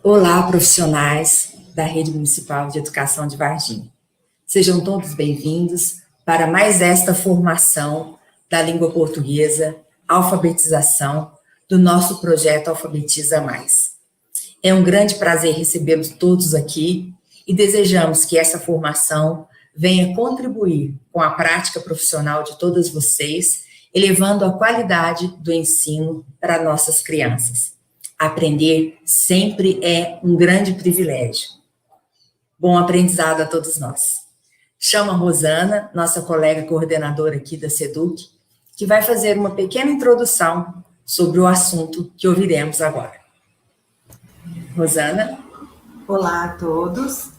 Olá, profissionais da Rede Municipal de Educação de Varginha. Sejam todos bem-vindos para mais esta formação da língua portuguesa, alfabetização, do nosso projeto Alfabetiza Mais. É um grande prazer recebê-los todos aqui e desejamos que essa formação venha contribuir com a prática profissional de todas vocês, elevando a qualidade do ensino para nossas crianças. Aprender sempre é um grande privilégio. Bom aprendizado a todos nós. Chamo a Rosana, nossa colega coordenadora aqui da SEDUC, que vai fazer uma pequena introdução sobre o assunto que ouviremos agora. Rosana? Olá a todos.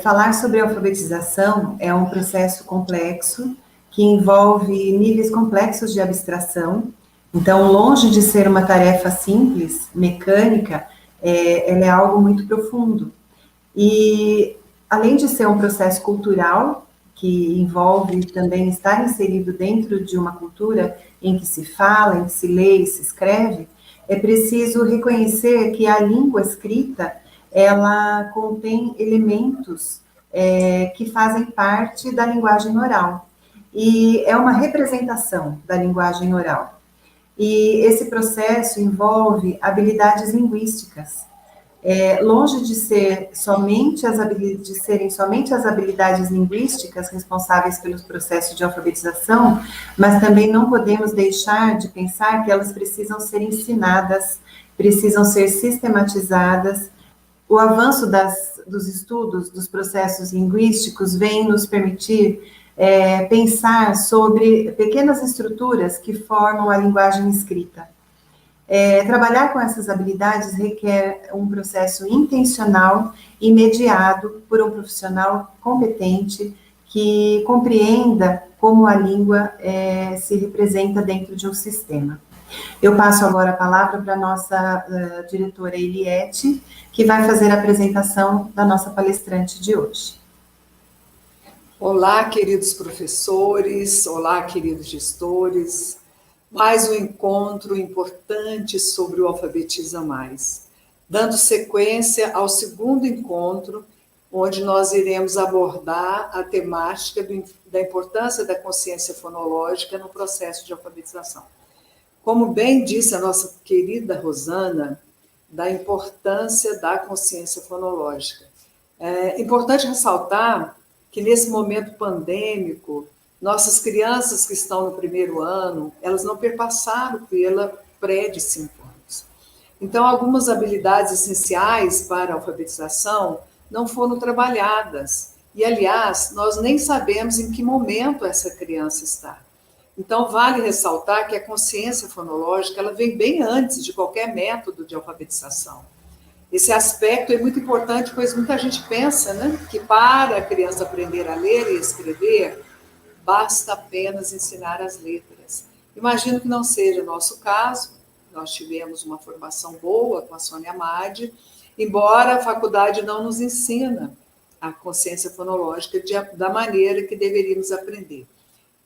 Falar sobre alfabetização é um processo complexo que envolve níveis complexos de abstração. Então, longe de ser uma tarefa simples, mecânica, ela é algo muito profundo. E, além de ser um processo cultural, que envolve também estar inserido dentro de uma cultura em que se fala, em que se lê e se escreve, é preciso reconhecer que a língua escrita, ela contém elementos que fazem parte da linguagem oral. E é uma representação da linguagem oral. E esse processo envolve habilidades linguísticas. Longe de serem somente as habilidades linguísticas responsáveis pelos processos de alfabetização, mas também não podemos deixar de pensar que elas precisam ser ensinadas, precisam ser sistematizadas. O avanço dos estudos dos processos linguísticos vem nos permitir pensar sobre pequenas estruturas que formam a linguagem escrita. Trabalhar com essas habilidades requer um processo intencional e mediado por um profissional competente que compreenda como a língua se representa dentro de um sistema. Eu passo agora a palavra para a nossa diretora Eliette, que vai fazer a apresentação da nossa palestrante de hoje. Olá, queridos professores, olá, queridos gestores. Mais um encontro importante sobre o Alfabetiza Mais, dando sequência ao segundo encontro, onde nós iremos abordar a temática da importância da consciência fonológica no processo de alfabetização. Como bem disse a nossa querida Rosana, da importância da consciência fonológica. É importante ressaltar que nesse momento pandêmico, nossas crianças que estão no primeiro ano, elas não perpassaram pela pré de 5 anos. Então, algumas habilidades essenciais para a alfabetização não foram trabalhadas. E, aliás, nós nem sabemos em que momento essa criança está. Então, vale ressaltar que a consciência fonológica ela vem bem antes de qualquer método de alfabetização. Esse aspecto é muito importante, pois muita gente pensa, né, que para a criança aprender a ler e escrever, basta apenas ensinar as letras. Imagino que não seja o nosso caso, nós tivemos uma formação boa com a Sônia Amade, embora a faculdade não nos ensina a consciência fonológica da maneira que deveríamos aprender.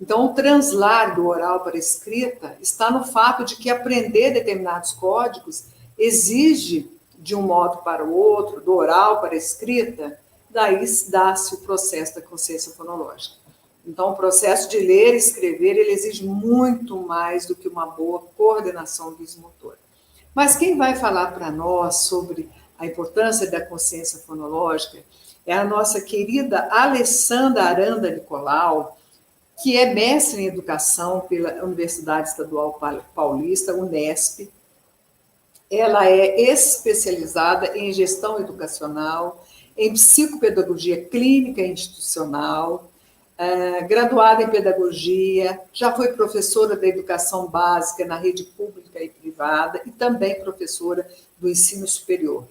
Então, o translar do oral para a escrita está no fato de que aprender determinados códigos exige de um modo para o outro, do oral para a escrita, daí dá-se o processo da consciência fonológica. Então, o processo de ler e escrever, ele exige muito mais do que uma boa coordenação visomotora. Mas quem vai falar para nós sobre a importância da consciência fonológica é a nossa querida Alessandra Aranda Nicolau, que é mestre em educação pela Universidade Estadual Paulista, Unesp. Ela é especializada em gestão educacional, em psicopedagogia clínica e institucional, graduada em pedagogia, já foi professora da educação básica na rede pública e privada e também professora do ensino superior.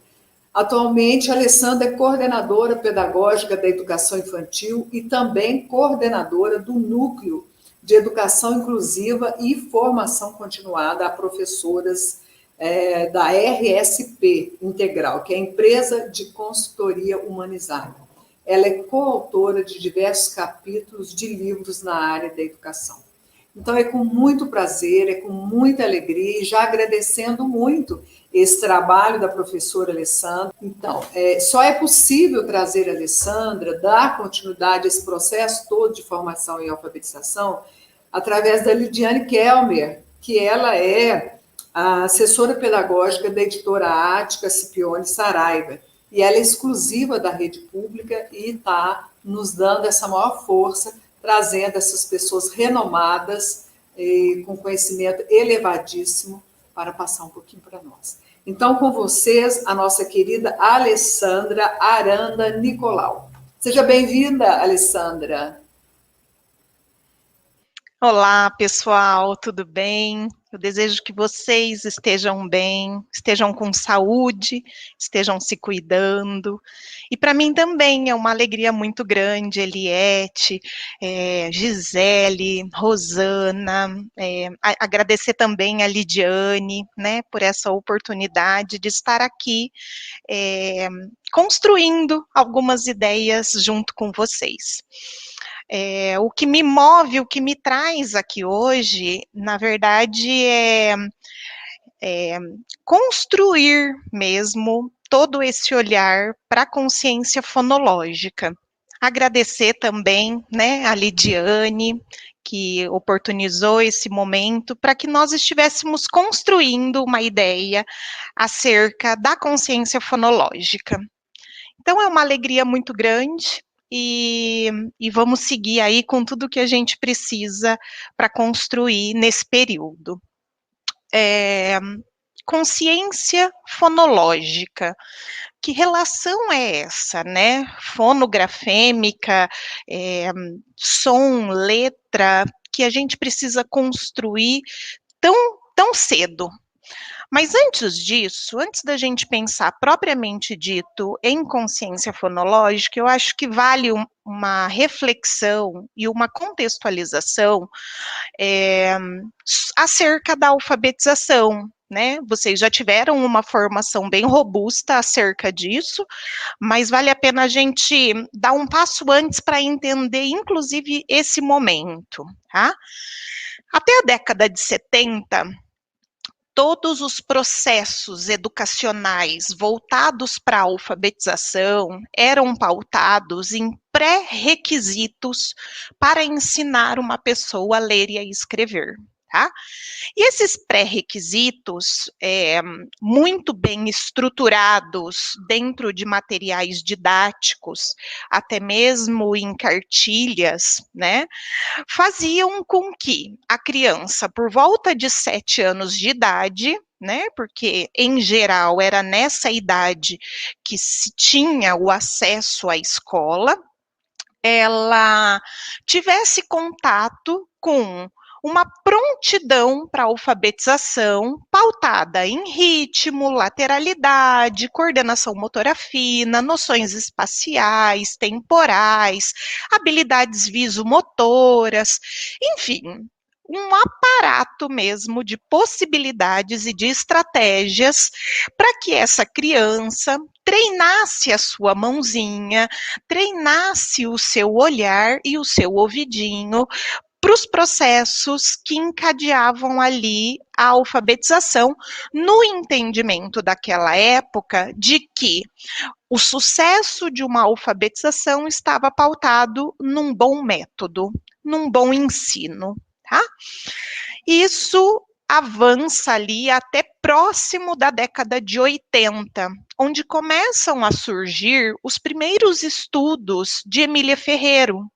Atualmente, a Alessandra é coordenadora pedagógica da educação infantil e também coordenadora do Núcleo de Educação Inclusiva e Formação Continuada a professoras da RSP Integral, que é a Empresa de Consultoria Humanizada. Ela é coautora de diversos capítulos de livros na área da educação. Então, é com muito prazer, é com muita alegria, e já agradecendo muito esse trabalho da professora Alessandra. Então, só é possível trazer a Alessandra, dar continuidade a esse processo todo de formação e alfabetização, através da Lidiane Kelmer, que ela é a assessora pedagógica da editora Ática Scipione Saraiva, e ela é exclusiva da rede pública e está nos dando essa maior força, trazendo essas pessoas renomadas, com conhecimento elevadíssimo, para passar um pouquinho para nós. Então, com vocês, a nossa querida Alessandra Aranda Nicolau. Seja bem-vinda, Alessandra. Olá, pessoal, tudo bem? Eu desejo que vocês estejam bem, estejam com saúde, estejam se cuidando. E para mim também é uma alegria muito grande, Eliette, Gisele, Rosana, agradecer também a Lidiane, né, por essa oportunidade de estar aqui construindo algumas ideias junto com vocês. O que me move, o que me traz aqui hoje, na verdade, é construir mesmo todo esse olhar para a consciência fonológica. Agradecer também, né, a Lidiane, que oportunizou esse momento para que nós estivéssemos construindo uma ideia acerca da consciência fonológica. Então, é uma alegria muito grande. E vamos seguir aí com tudo que a gente precisa para construir nesse período. Consciência fonológica. Que relação é essa, né? Fonografêmica, som, letra, que a gente precisa construir tão cedo. Mas antes disso, antes da gente pensar propriamente dito em consciência fonológica, eu acho que vale uma reflexão e uma contextualização acerca da alfabetização, né? Vocês já tiveram uma formação bem robusta acerca disso, mas vale a pena a gente dar um passo antes para entender, inclusive, esse momento, tá? Até a década de 70, todos os processos educacionais voltados para a alfabetização eram pautados em pré-requisitos para ensinar uma pessoa a ler e a escrever, tá? E esses pré-requisitos, muito bem estruturados dentro de materiais didáticos, até mesmo em cartilhas, né, faziam com que a criança, por volta de 7 anos de idade, né, porque em geral era nessa idade que se tinha o acesso à escola, ela tivesse contato com uma prontidão para a alfabetização pautada em ritmo, lateralidade, coordenação motora fina, noções espaciais, temporais, habilidades visomotoras, enfim, um aparato mesmo de possibilidades e de estratégias para que essa criança treinasse a sua mãozinha, treinasse o seu olhar e o seu ouvidinho para os processos que encadeavam ali a alfabetização, no entendimento daquela época de que o sucesso de uma alfabetização estava pautado num bom método, num bom ensino, tá? Isso avança ali até próximo da década de 80, onde começam a surgir os primeiros estudos de Emília Ferreiro.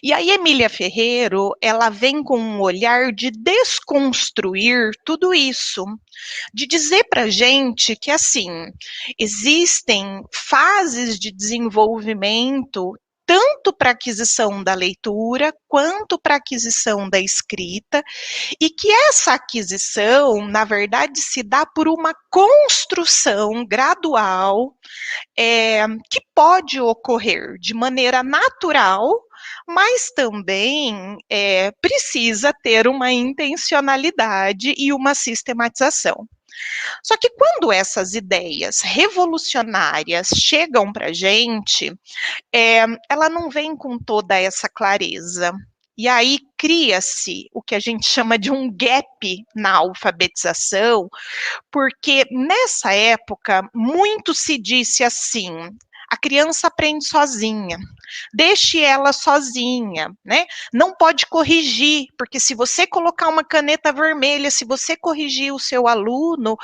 E aí, Emília Ferreiro, ela vem com um olhar de desconstruir tudo isso, de dizer para a gente que, assim, existem fases de desenvolvimento tanto para a aquisição da leitura, quanto para a aquisição da escrita, e que essa aquisição, na verdade, se dá por uma construção gradual, que pode ocorrer de maneira natural, mas também precisa ter uma intencionalidade e uma sistematização. Só que quando essas ideias revolucionárias chegam para a gente, ela não vem com toda essa clareza. E aí cria-se o que a gente chama de um gap na alfabetização, porque nessa época muito se disse assim: a criança aprende sozinha, deixe ela sozinha, né? Não pode corrigir, porque se você colocar uma caneta vermelha, se você corrigir o seu aluno,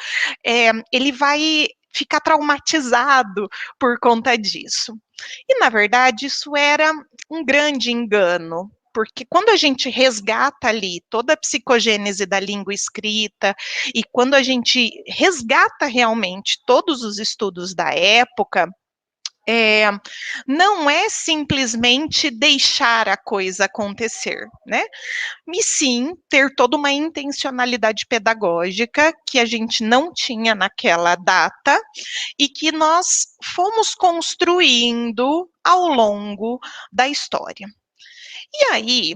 ele vai ficar traumatizado por conta disso. E, na verdade, isso era um grande engano, porque quando a gente resgata ali toda a psicogênese da língua escrita, e quando a gente resgata realmente todos os estudos da época, não é simplesmente deixar a coisa acontecer, né? E sim ter toda uma intencionalidade pedagógica que a gente não tinha naquela data e que nós fomos construindo ao longo da história. E aí,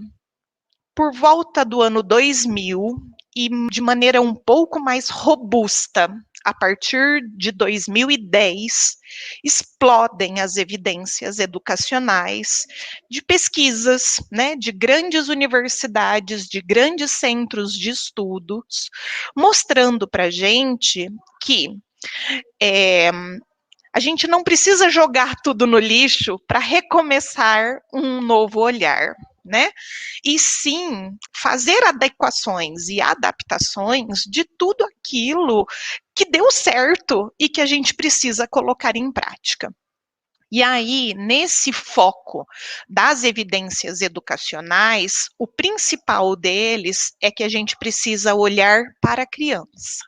por volta do ano 2000, e de maneira um pouco mais robusta, a partir de 2010, explodem as evidências educacionais de pesquisas, né, de grandes universidades, de grandes centros de estudos, mostrando para a gente que a gente não precisa jogar tudo no lixo para recomeçar um novo olhar, né? E sim fazer adequações e adaptações de tudo aquilo que deu certo e que a gente precisa colocar em prática. E aí, nesse foco das evidências educacionais, o principal deles é que a gente precisa olhar para a criança.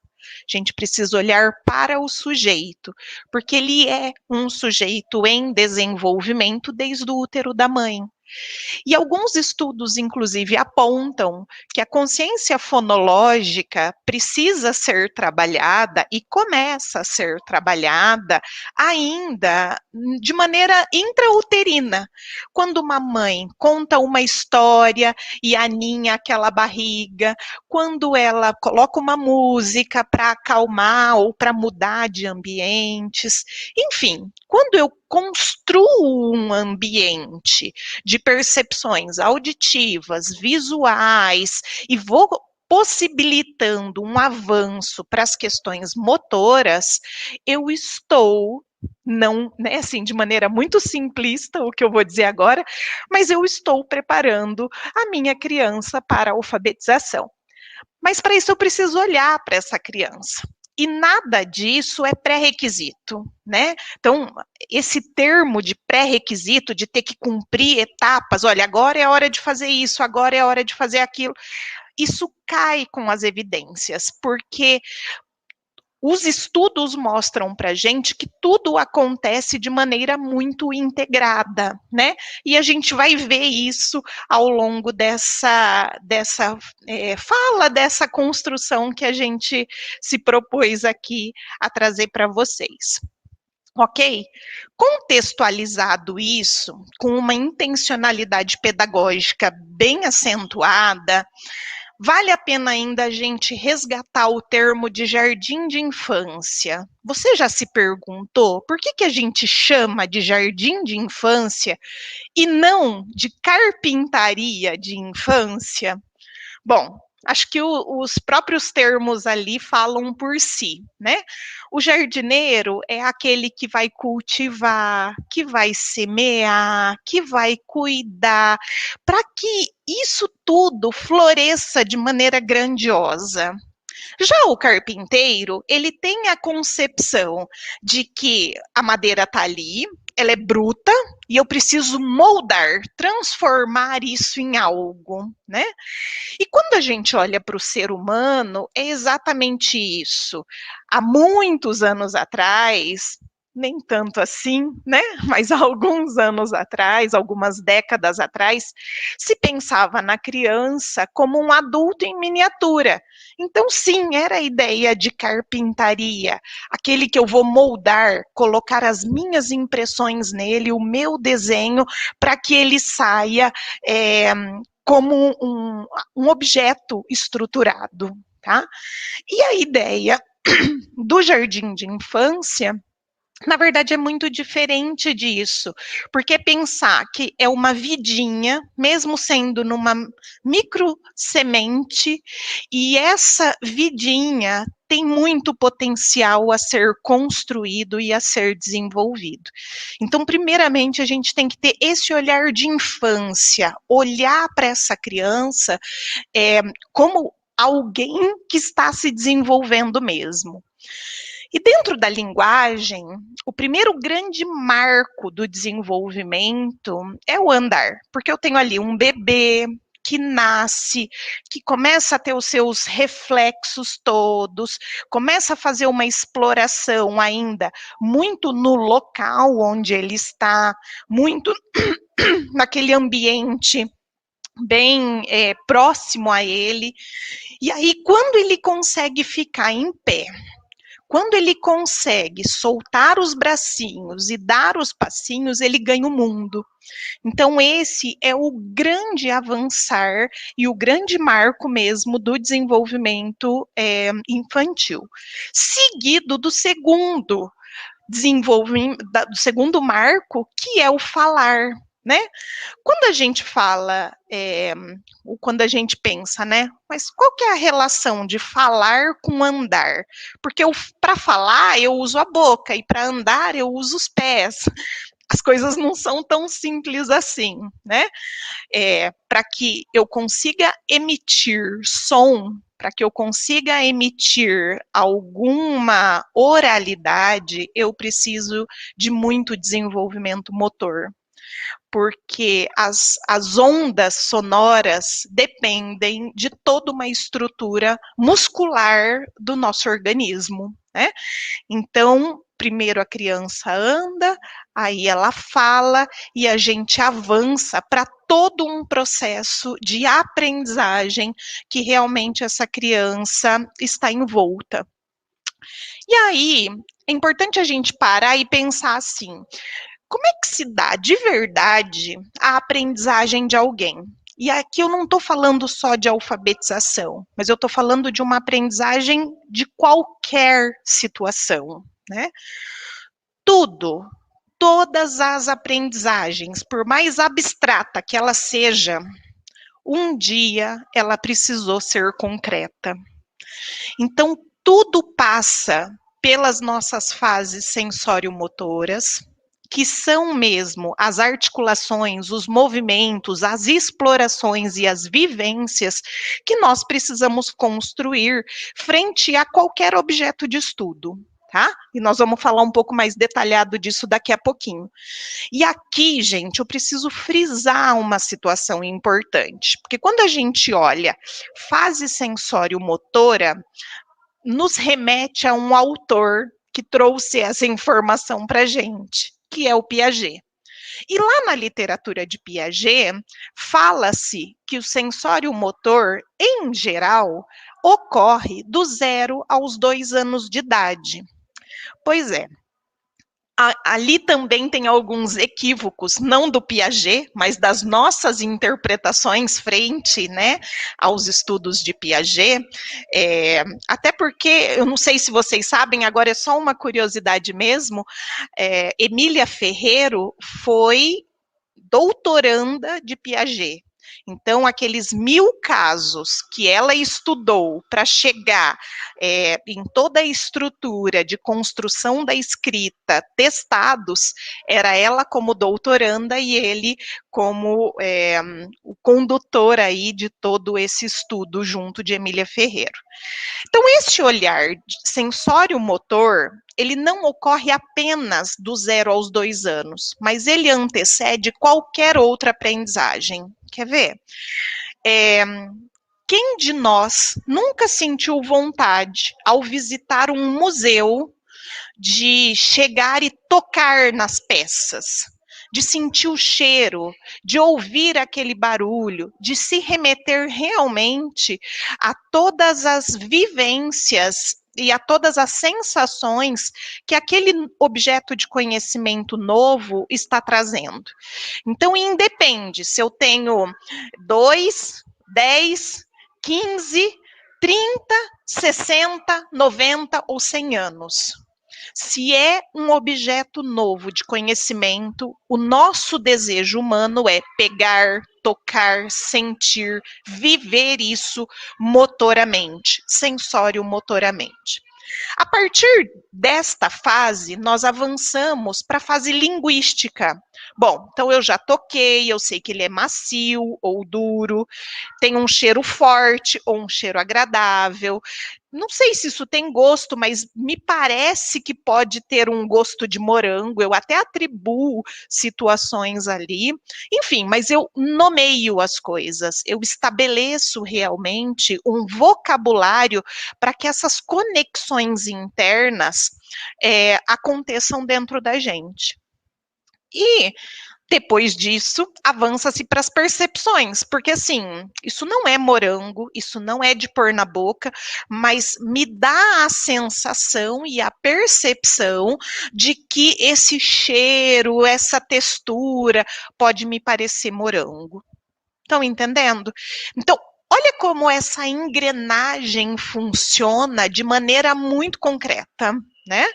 A gente precisa olhar para o sujeito, porque ele é um sujeito em desenvolvimento desde o útero da mãe. E alguns estudos, inclusive, apontam que a consciência fonológica precisa ser trabalhada e começa a ser trabalhada ainda de maneira intrauterina, quando uma mãe conta uma história e aninha aquela barriga, quando ela coloca uma música para acalmar ou para mudar de ambientes, enfim, quando eu construo um ambiente de percepções auditivas, visuais, e vou possibilitando um avanço para as questões motoras, eu estou, não, né, assim, de maneira muito simplista, o que eu vou dizer agora, mas eu estou preparando a minha criança para a alfabetização. Mas para isso eu preciso olhar para essa criança. E nada disso é pré-requisito, né? Então, esse termo de pré-requisito, de ter que cumprir etapas, olha, agora é a hora de fazer isso, agora é a hora de fazer aquilo, isso cai com as evidências, porque os estudos mostram para a gente que tudo acontece de maneira muito integrada, né? E a gente vai ver isso ao longo dessa fala, dessa construção que a gente se propôs aqui a trazer para vocês. Ok? Contextualizado isso, com uma intencionalidade pedagógica bem acentuada, vale a pena ainda a gente resgatar o termo de jardim de infância. Você já se perguntou por que a gente chama de jardim de infância e não de carpintaria de infância? Bom, acho que os próprios termos ali falam por si, né? O jardineiro é aquele que vai cultivar, que vai semear, que vai cuidar, para que isso tudo floresça de maneira grandiosa. Já o carpinteiro, ele tem a concepção de que a madeira está ali, ela é bruta, e eu preciso moldar, transformar isso em algo, né? E quando a gente olha para o ser humano, é exatamente isso. Há muitos anos atrás, nem tanto assim, né? Mas há alguns anos atrás, algumas décadas atrás, se pensava na criança como um adulto em miniatura. Então, sim, era a ideia de carpintaria, aquele que eu vou moldar, colocar as minhas impressões nele, o meu desenho, para que ele saia como um objeto estruturado, tá? E a ideia do jardim de infância Na verdade, é muito diferente disso, porque pensar que é uma vidinha, mesmo sendo numa micro semente, e essa vidinha tem muito potencial a ser construído e a ser desenvolvido. Então, primeiramente, a gente tem que ter esse olhar de infância, olhar para essa criança como alguém que está se desenvolvendo mesmo. E dentro da linguagem, o primeiro grande marco do desenvolvimento é o andar, porque eu tenho ali um bebê que nasce, que começa a ter os seus reflexos todos, começa a fazer uma exploração ainda muito no local onde ele está, muito naquele ambiente bem próximo a ele. E aí, quando ele consegue ficar em pé, quando ele consegue soltar os bracinhos e dar os passinhos, ele ganha o mundo. Então, esse é o grande avançar e o grande marco mesmo do desenvolvimento infantil. Seguido do segundo do segundo marco, que é o falar, né? Quando a gente fala, quando a gente pensa, né? Mas qual que é a relação de falar com andar? Porque para falar eu uso a boca e para andar eu uso os pés. As coisas não são tão simples assim, né? Para que eu consiga emitir som, para que eu consiga emitir alguma oralidade, eu preciso de muito desenvolvimento motor, porque as ondas sonoras dependem de toda uma estrutura muscular do nosso organismo, né? Então, primeiro a criança anda, aí ela fala e a gente avança para todo um processo de aprendizagem que realmente essa criança está envolta. E aí, é importante a gente parar e pensar assim: como é que se dá de verdade a aprendizagem de alguém? E aqui eu não estou falando só de alfabetização, mas eu estou falando de uma aprendizagem de qualquer situação, né? Tudo, todas as aprendizagens, por mais abstrata que ela seja, um dia ela precisou ser concreta. Então, tudo passa pelas nossas fases sensório-motoras, que são mesmo as articulações, os movimentos, as explorações e as vivências que nós precisamos construir frente a qualquer objeto de estudo, tá? E nós vamos falar um pouco mais detalhado disso daqui a pouquinho. E aqui, gente, eu preciso frisar uma situação importante, porque quando a gente olha fase sensório-motora, nos remete a um autor que trouxe essa informação para a gente, que é o Piaget. E lá na literatura de Piaget, fala-se que o sensório motor, em geral, ocorre do 0 aos 2 anos de idade. Pois é, ali também tem alguns equívocos, não do Piaget, mas das nossas interpretações frente, né, aos estudos de Piaget, até porque, eu não sei se vocês sabem, agora é só uma curiosidade mesmo, Emília Ferreiro foi doutoranda de Piaget. Então, aqueles 1000 casos que ela estudou para chegar em toda a estrutura de construção da escrita testados, era ela como doutoranda e ele como o condutor aí de todo esse estudo junto de Emília Ferreiro. Então, esse olhar sensório-motor, ele não ocorre apenas do 0 aos 2 anos, mas ele antecede qualquer outra aprendizagem. Quer ver? Quem de nós nunca sentiu vontade, ao visitar um museu, de chegar e tocar nas peças, de sentir o cheiro, de ouvir aquele barulho, de se remeter realmente a todas as vivências e a todas as sensações que aquele objeto de conhecimento novo está trazendo. Então, independe se eu tenho 2, 10, 15, 30, 60, 90 ou 100 anos. Se é um objeto novo de conhecimento, o nosso desejo humano é pegar, tocar, sentir, viver isso motoramente, sensório-motoramente. A partir desta fase, nós avançamos para a fase linguística. Bom, então eu já toquei, eu sei que ele é macio ou duro, tem um cheiro forte ou um cheiro agradável. Não sei se isso tem gosto, mas me parece que pode ter um gosto de morango. Eu até atribuo situações ali. Enfim, mas eu nomeio as coisas. Eu estabeleço realmente um vocabulário para que essas conexões internas aconteçam dentro da gente. E depois disso, avança-se para as percepções, porque assim, isso não é morango, isso não é de pôr na boca, mas me dá a sensação e a percepção de que esse cheiro, essa textura pode me parecer morango. Estão entendendo? Então, olha como essa engrenagem funciona de maneira muito concreta, né?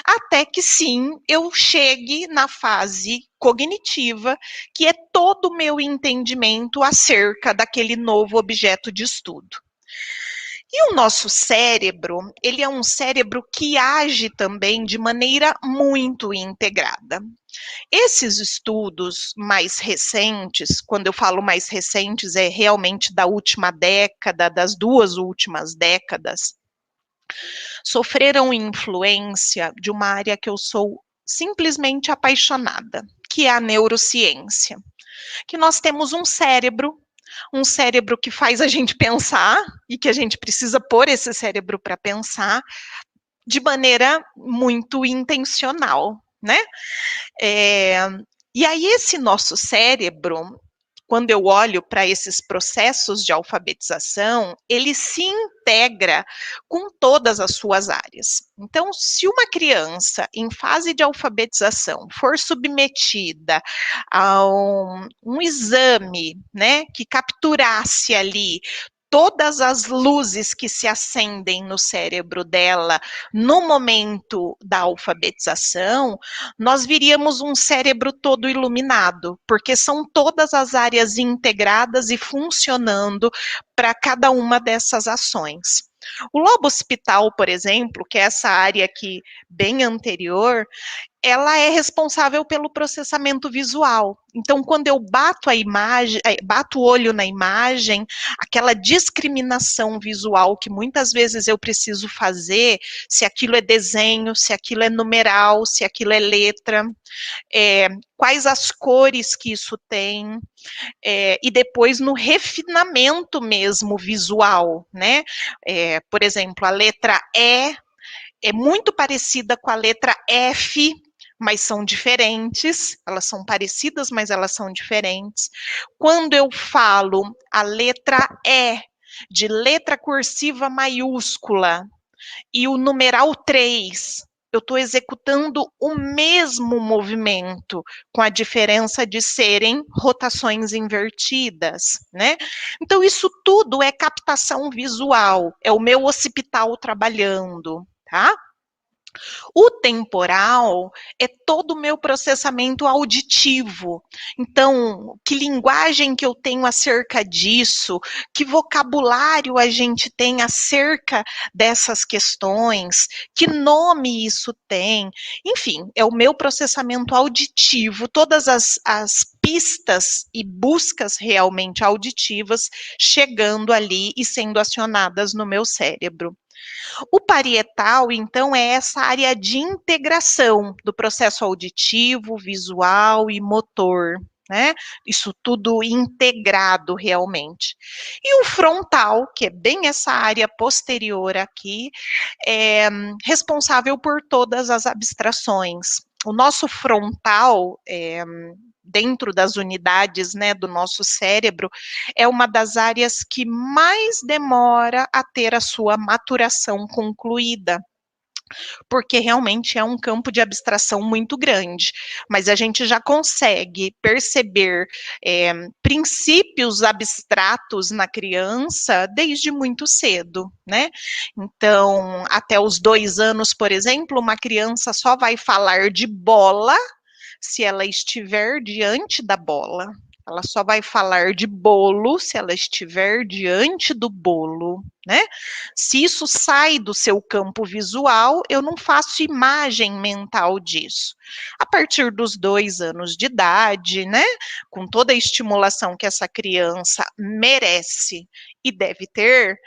Até que sim, eu chegue na fase cognitiva, que é todo o meu entendimento acerca daquele novo objeto de estudo. E o nosso cérebro, ele é um cérebro que age também de maneira muito integrada. Esses estudos mais recentes, quando eu falo mais recentes, é realmente da última década, das 2 últimas décadas, sofreram influência de uma área que eu sou simplesmente apaixonada, que é a neurociência. Que nós temos um cérebro que faz a gente pensar, e que a gente precisa pôr esse cérebro para pensar, de maneira muito intencional, né? E aí esse nosso cérebro, quando eu olho para esses processos de alfabetização, ele se integra com todas as suas áreas. Então, se uma criança em fase de alfabetização for submetida a um exame, né, que capturasse ali todas as luzes que se acendem no cérebro dela no momento da alfabetização, nós viríamos um cérebro todo iluminado, porque são todas as áreas integradas e funcionando para cada uma dessas ações. O lobo occipital, por exemplo, que é essa área aqui bem anterior, ela é responsável pelo processamento visual. Então, quando eu bato a imagem, bato o olho na imagem, aquela discriminação visual que muitas vezes eu preciso fazer, se aquilo é desenho, se aquilo é numeral, se aquilo é letra, quais as cores que isso tem, e depois no refinamento mesmo visual, né? Por exemplo, a letra E é muito parecida com a letra F, mas são diferentes, elas são parecidas, mas elas são diferentes. Quando eu falo a letra E, de letra cursiva maiúscula, e o numeral 3, eu estou executando o mesmo movimento, com a diferença de serem rotações invertidas, né? Então, isso tudo é captação visual, é o meu occipital trabalhando, tá? O temporal é todo o meu processamento auditivo. Então, que linguagem que eu tenho acerca disso? Que vocabulário a gente tem acerca dessas questões? Que nome isso tem? Enfim, é o meu processamento auditivo, todas as pistas e buscas realmente auditivas chegando ali e sendo acionadas no meu cérebro. O parietal, então, é essa área de integração do processo auditivo, visual e motor, né? Isso tudo integrado realmente. E o frontal, que é bem essa área posterior aqui, é responsável por todas as abstrações. O nosso frontal, dentro das unidades, né, do nosso cérebro, é uma das áreas que mais demora a ter a sua maturação concluída. porque realmente é um campo de abstração muito grande, mas a gente já consegue perceber princípios abstratos na criança desde muito cedo, né? Então, até os 2 anos, por exemplo, uma criança só vai falar de bola se ela estiver diante da bola. Ela só vai falar de bolo se ela estiver diante do bolo, né? Se isso sai do seu campo visual, eu não faço imagem mental disso. A partir dos 2 anos de idade, né? Com toda a estimulação que essa criança merece e deve ter,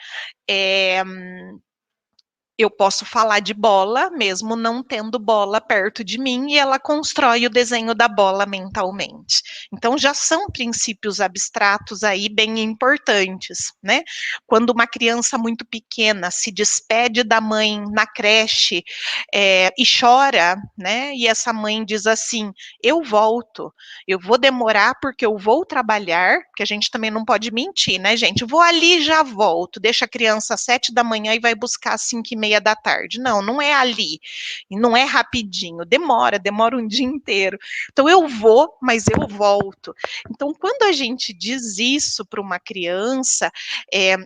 eu posso falar de bola, mesmo não tendo bola perto de mim, e ela constrói o desenho da bola mentalmente. Então, já são princípios abstratos aí bem importantes, né? Quando uma criança muito pequena se despede da mãe na creche e chora, né? E essa mãe diz assim: eu volto, eu vou demorar porque eu vou trabalhar, porque a gente também não pode mentir, né, gente? Eu vou ali e já volto, deixa a criança às 7 da manhã e vai buscar às 5:30 da tarde. Não, não é ali, e não é rapidinho, demora um dia inteiro. Então eu vou, mas eu volto. Então quando a gente diz isso para uma criança,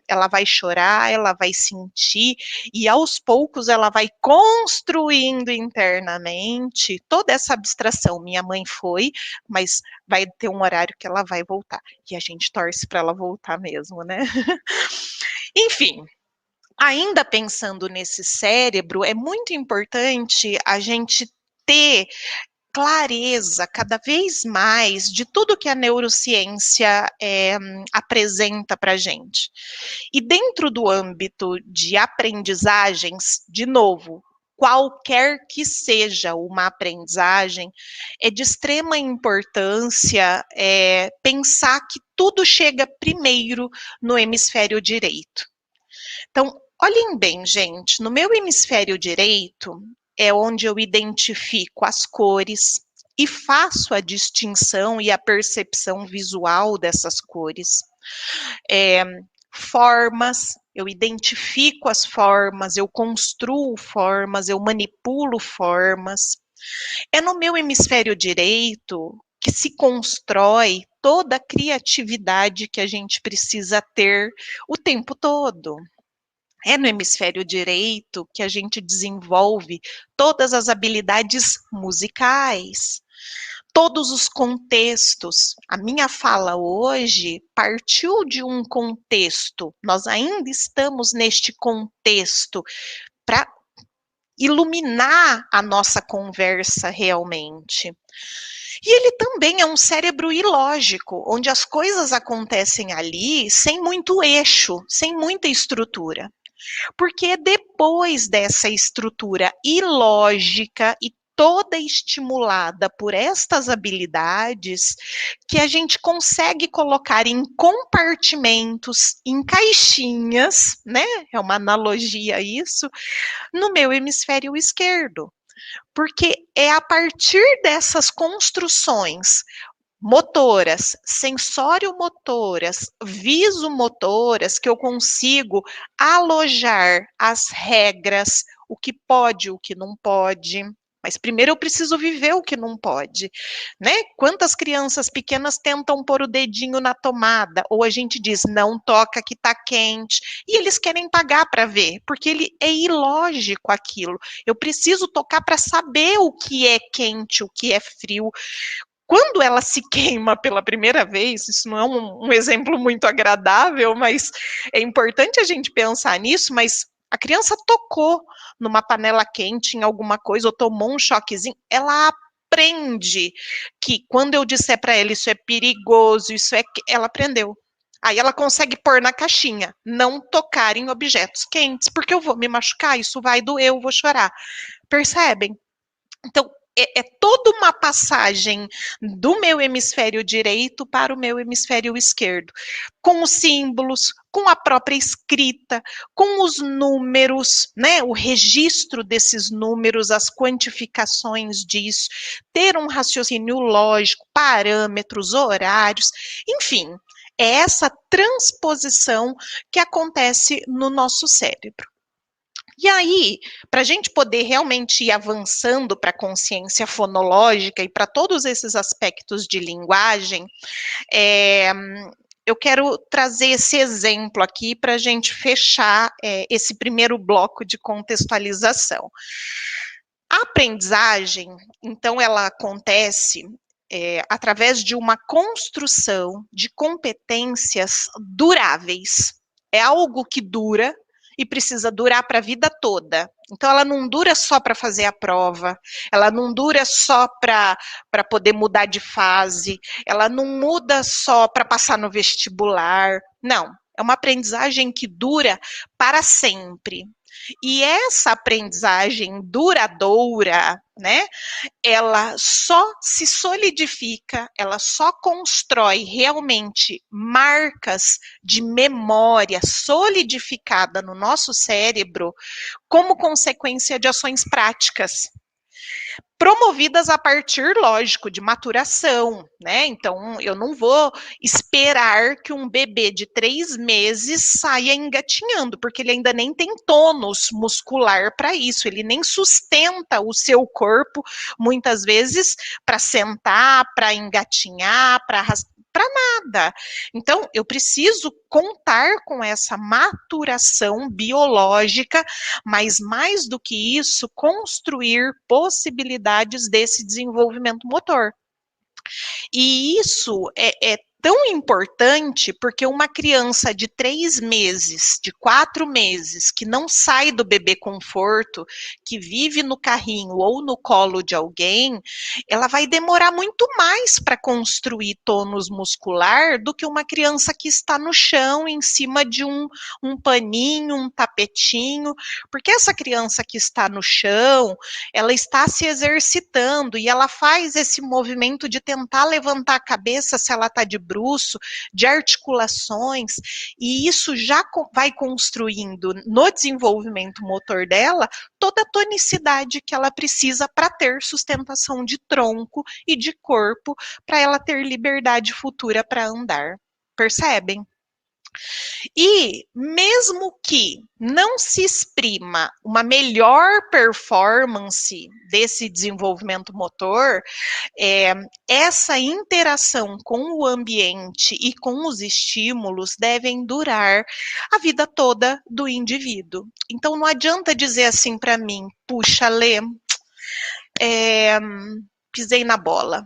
ela vai chorar, ela vai sentir, e aos poucos ela vai construindo internamente toda essa abstração. Minha mãe foi, mas vai ter um horário que ela vai voltar. E a gente torce para ela voltar mesmo, né? Enfim, ainda pensando nesse cérebro, é muito importante a gente ter clareza cada vez mais de tudo que a neurociência apresenta para a gente. E dentro do âmbito de aprendizagens, de novo, qualquer que seja uma aprendizagem, é de extrema importância pensar que tudo chega primeiro no hemisfério direito. Então, olhem bem, gente, no meu hemisfério direito é onde eu identifico as cores e faço a distinção e a percepção visual dessas cores. Formas, eu identifico as formas, eu construo formas, eu manipulo formas. É no meu hemisfério direito que se constrói toda a criatividade que a gente precisa ter o tempo todo. É no hemisfério direito que a gente desenvolve todas as habilidades musicais, todos os contextos. A minha fala hoje partiu de um contexto, nós ainda estamos neste contexto para iluminar a nossa conversa realmente. E ele também é um cérebro ilógico, onde as coisas acontecem ali sem muito eixo, sem muita estrutura. Porque é depois dessa estrutura ilógica e toda estimulada por estas habilidades que a gente consegue colocar em compartimentos, em caixinhas, né? É uma analogia a isso, no meu hemisfério esquerdo. Porque é a partir dessas construções motoras, sensório-motoras, visomotoras, que eu consigo alojar as regras, o que pode, o que não pode. Mas primeiro eu preciso viver o que não pode, né? Quantas crianças pequenas tentam pôr o dedinho na tomada, ou a gente diz, não toca que tá quente, e eles querem pagar para ver, porque ele é ilógico aquilo. Eu preciso tocar para saber o que é quente, o que é frio. Quando ela se queima pela primeira vez, isso não é um exemplo muito agradável, mas é importante a gente pensar nisso, mas a criança tocou numa panela quente em alguma coisa, ou tomou um choquezinho, ela aprende que quando eu disser para ela isso é perigoso, ela aprendeu. Aí ela consegue pôr na caixinha, não tocar em objetos quentes, porque eu vou me machucar, isso vai doer, eu vou chorar. Percebem? Então, é toda uma passagem do meu hemisfério direito para o meu hemisfério esquerdo, com os símbolos, com a própria escrita, com os números, né, o registro desses números, as quantificações disso, ter um raciocínio lógico, parâmetros, horários, enfim, é essa transposição que acontece no nosso cérebro. E aí, para a gente poder realmente ir avançando para a consciência fonológica e para todos esses aspectos de linguagem, eu quero trazer esse exemplo aqui para a gente fechar esse primeiro bloco de contextualização. A aprendizagem, então, ela acontece através de uma construção de competências duráveis. É algo que dura e precisa durar para a vida toda. Então, ela não dura só para fazer a prova, ela não dura só para poder mudar de fase, ela não muda só para passar no vestibular. Não, é uma aprendizagem que dura para sempre. E essa aprendizagem duradoura, né, ela só se solidifica, ela só constrói realmente marcas de memória solidificada no nosso cérebro como consequência de ações práticas, promovidas a partir, lógico, de maturação, né? Então, eu não vou esperar que um bebê de 3 meses saia engatinhando, porque ele ainda nem tem tônus muscular para isso, ele nem sustenta o seu corpo, muitas vezes, para sentar, para engatinhar, para nada. Então, eu preciso contar com essa maturação biológica, mas mais do que isso, construir possibilidades desse desenvolvimento motor. E isso é tão importante porque uma criança de 3 meses, de 4 meses, que não sai do bebê conforto, que vive no carrinho ou no colo de alguém, ela vai demorar muito mais para construir tônus muscular do que uma criança que está no chão, em cima de um paninho, um tapetinho, porque essa criança que está no chão, ela está se exercitando e ela faz esse movimento de tentar levantar a cabeça se ela está de bruço, de articulações, e isso já vai construindo no desenvolvimento motor dela toda a tonicidade que ela precisa para ter sustentação de tronco e de corpo, para ela ter liberdade futura para andar. Percebem? E mesmo que não se exprima uma melhor performance desse desenvolvimento motor, essa interação com o ambiente e com os estímulos devem durar a vida toda do indivíduo. Então não adianta dizer assim para mim, puxa, Lê, pisei na bola.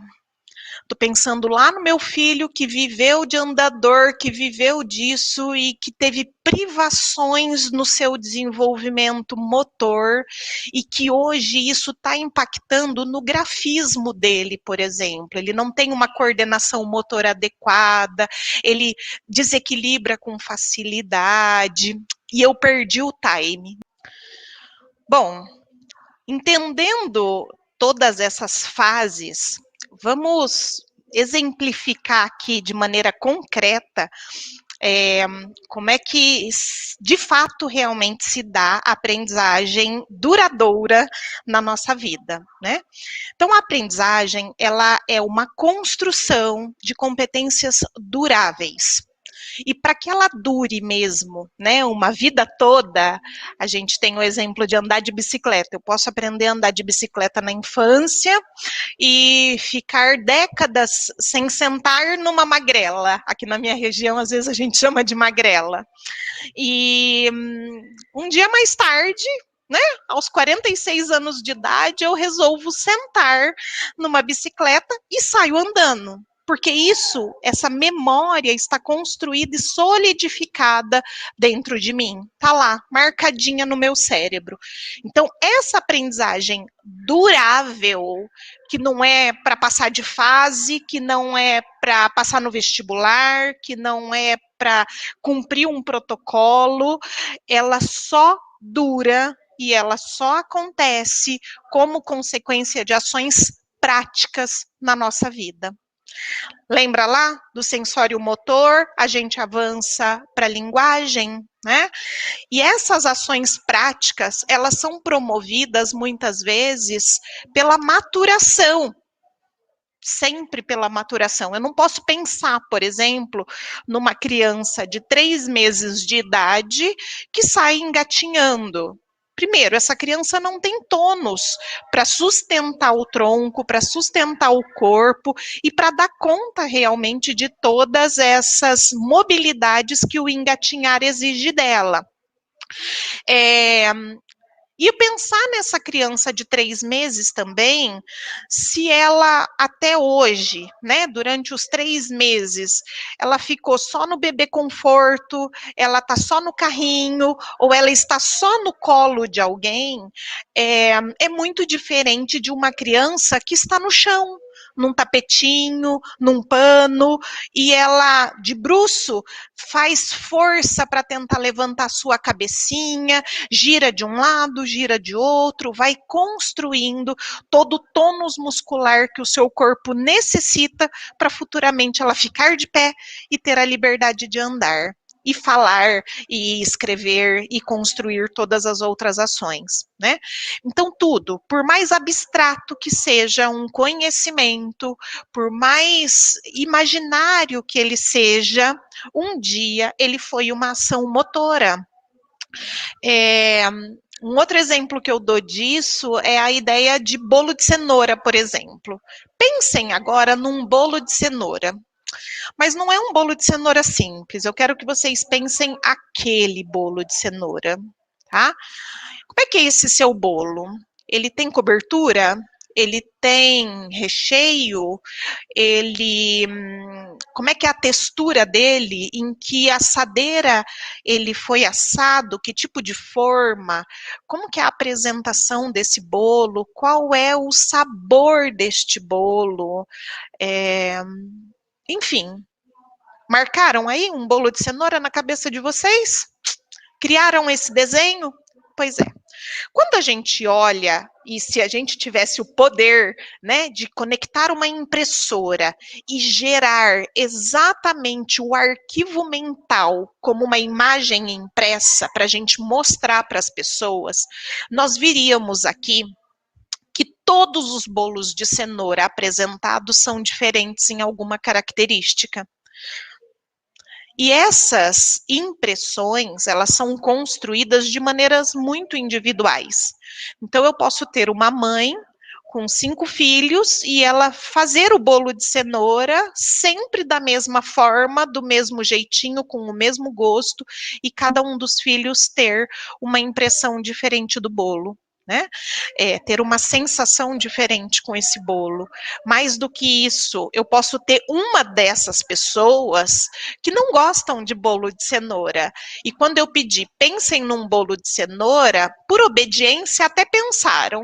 Tô pensando lá no meu filho que viveu de andador, que viveu disso e que teve privações no seu desenvolvimento motor e que hoje isso está impactando no grafismo dele, por exemplo. Ele não tem uma coordenação motor adequada, ele desequilibra com facilidade e eu perdi o time. Bom, entendendo todas essas fases, vamos exemplificar aqui de maneira concreta como é que, de fato, realmente se dá a aprendizagem duradoura na nossa vida, né? Então, a aprendizagem, ela é uma construção de competências duráveis. E para que ela dure mesmo, né, uma vida toda, a gente tem o exemplo de andar de bicicleta. Eu posso aprender a andar de bicicleta na infância e ficar décadas sem sentar numa magrela. Aqui na minha região, às vezes a gente chama de magrela. E um dia mais tarde, né, aos 46 anos de idade, eu resolvo sentar numa bicicleta e saio andando. Porque isso, essa memória está construída e solidificada dentro de mim. Está lá, marcadinha no meu cérebro. Então, essa aprendizagem durável, que não é para passar de fase, que não é para passar no vestibular, que não é para cumprir um protocolo, ela só dura e ela só acontece como consequência de ações práticas na nossa vida. Lembra lá do sensório motor, a gente avança para a linguagem, né? E essas ações práticas, elas são promovidas muitas vezes pela maturação, sempre pela maturação. Eu não posso pensar, por exemplo, numa criança de 3 meses de idade que sai engatinhando. Primeiro, essa criança não tem tônus para sustentar o tronco, para sustentar o corpo e para dar conta realmente de todas essas mobilidades que o engatinhar exige dela. E pensar nessa criança de 3 meses também, se ela até hoje, né, durante os 3 meses, ela ficou só no bebê conforto, ela está só no carrinho, ou ela está só no colo de alguém, é muito diferente de uma criança que está no chão, num tapetinho, num pano, e ela, de bruço, faz força para tentar levantar sua cabecinha, gira de um lado, gira de outro, vai construindo todo o tônus muscular que o seu corpo necessita para futuramente ela ficar de pé e ter a liberdade de andar. E falar, e escrever, e construir todas as outras ações, né? Então, tudo, por mais abstrato que seja um conhecimento, por mais imaginário que ele seja, um dia ele foi uma ação motora. Um outro exemplo que eu dou disso é a ideia de bolo de cenoura, por exemplo. Pensem agora num bolo de cenoura. Mas não é um bolo de cenoura simples. Eu quero que vocês pensem aquele bolo de cenoura, tá? Como é que é esse seu bolo? Ele tem cobertura? Ele tem recheio? Como é que é a textura dele? Em que assadeira ele foi assado? Que tipo de forma? Como que é a apresentação desse bolo? Qual é o sabor deste bolo? Enfim, marcaram aí um bolo de cenoura na cabeça de vocês? Criaram esse desenho? Pois é. Quando a gente olha, e se a gente tivesse o poder, né, de conectar uma impressora e gerar exatamente o arquivo mental como uma imagem impressa para a gente mostrar para as pessoas, nós viríamos aqui que todos os bolos de cenoura apresentados são diferentes em alguma característica. E essas impressões, elas são construídas de maneiras muito individuais. Então, eu posso ter uma mãe com 5 filhos e ela fazer o bolo de cenoura sempre da mesma forma, do mesmo jeitinho, com o mesmo gosto, e cada um dos filhos ter uma impressão diferente do bolo. Né? Ter uma sensação diferente com esse bolo. Mais do que isso, eu posso ter uma dessas pessoas que não gostam de bolo de cenoura. E quando eu pedi, pensem num bolo de cenoura, por obediência até pensaram.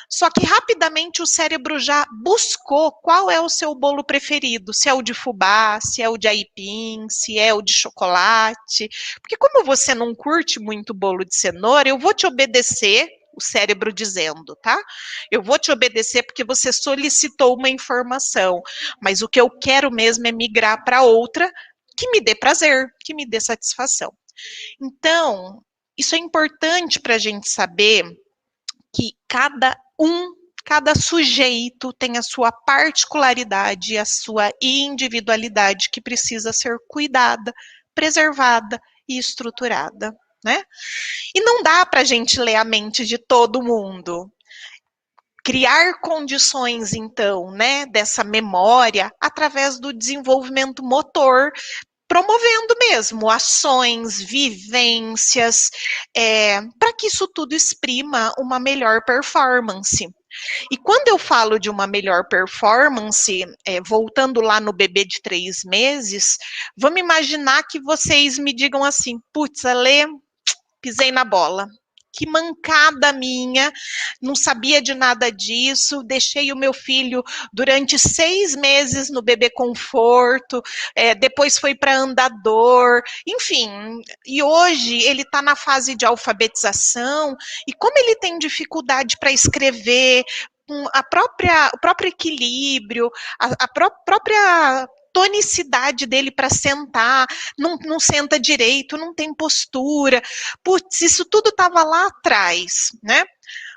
Só que rapidamente o cérebro já buscou qual é o seu bolo preferido, se é o de fubá, se é o de aipim, se é o de chocolate. Porque como você não curte muito bolo de cenoura, eu vou te obedecer, o cérebro dizendo, tá? Eu vou te obedecer porque você solicitou uma informação, mas o que eu quero mesmo é migrar para outra que me dê prazer, que me dê satisfação. Então, isso é importante para a gente saber que cada sujeito tem a sua particularidade, a sua individualidade que precisa ser cuidada, preservada e estruturada, né? E não dá para a gente ler a mente de todo mundo. Criar condições, então, né, dessa memória através do desenvolvimento motor, promovendo mesmo ações, vivências, para que isso tudo exprima uma melhor performance. E quando eu falo de uma melhor performance, voltando lá no bebê de 3 meses, vamos imaginar que vocês me digam assim, putz, Ale, pisei na bola. Que mancada minha, não sabia de nada disso, deixei o meu filho durante 6 meses no bebê conforto, depois foi para andador, enfim, e hoje ele está na fase de alfabetização, e como ele tem dificuldade para escrever, o próprio equilíbrio, a própria tonicidade dele para sentar, não senta direito, não tem postura. Putz, isso tudo estava lá atrás, né?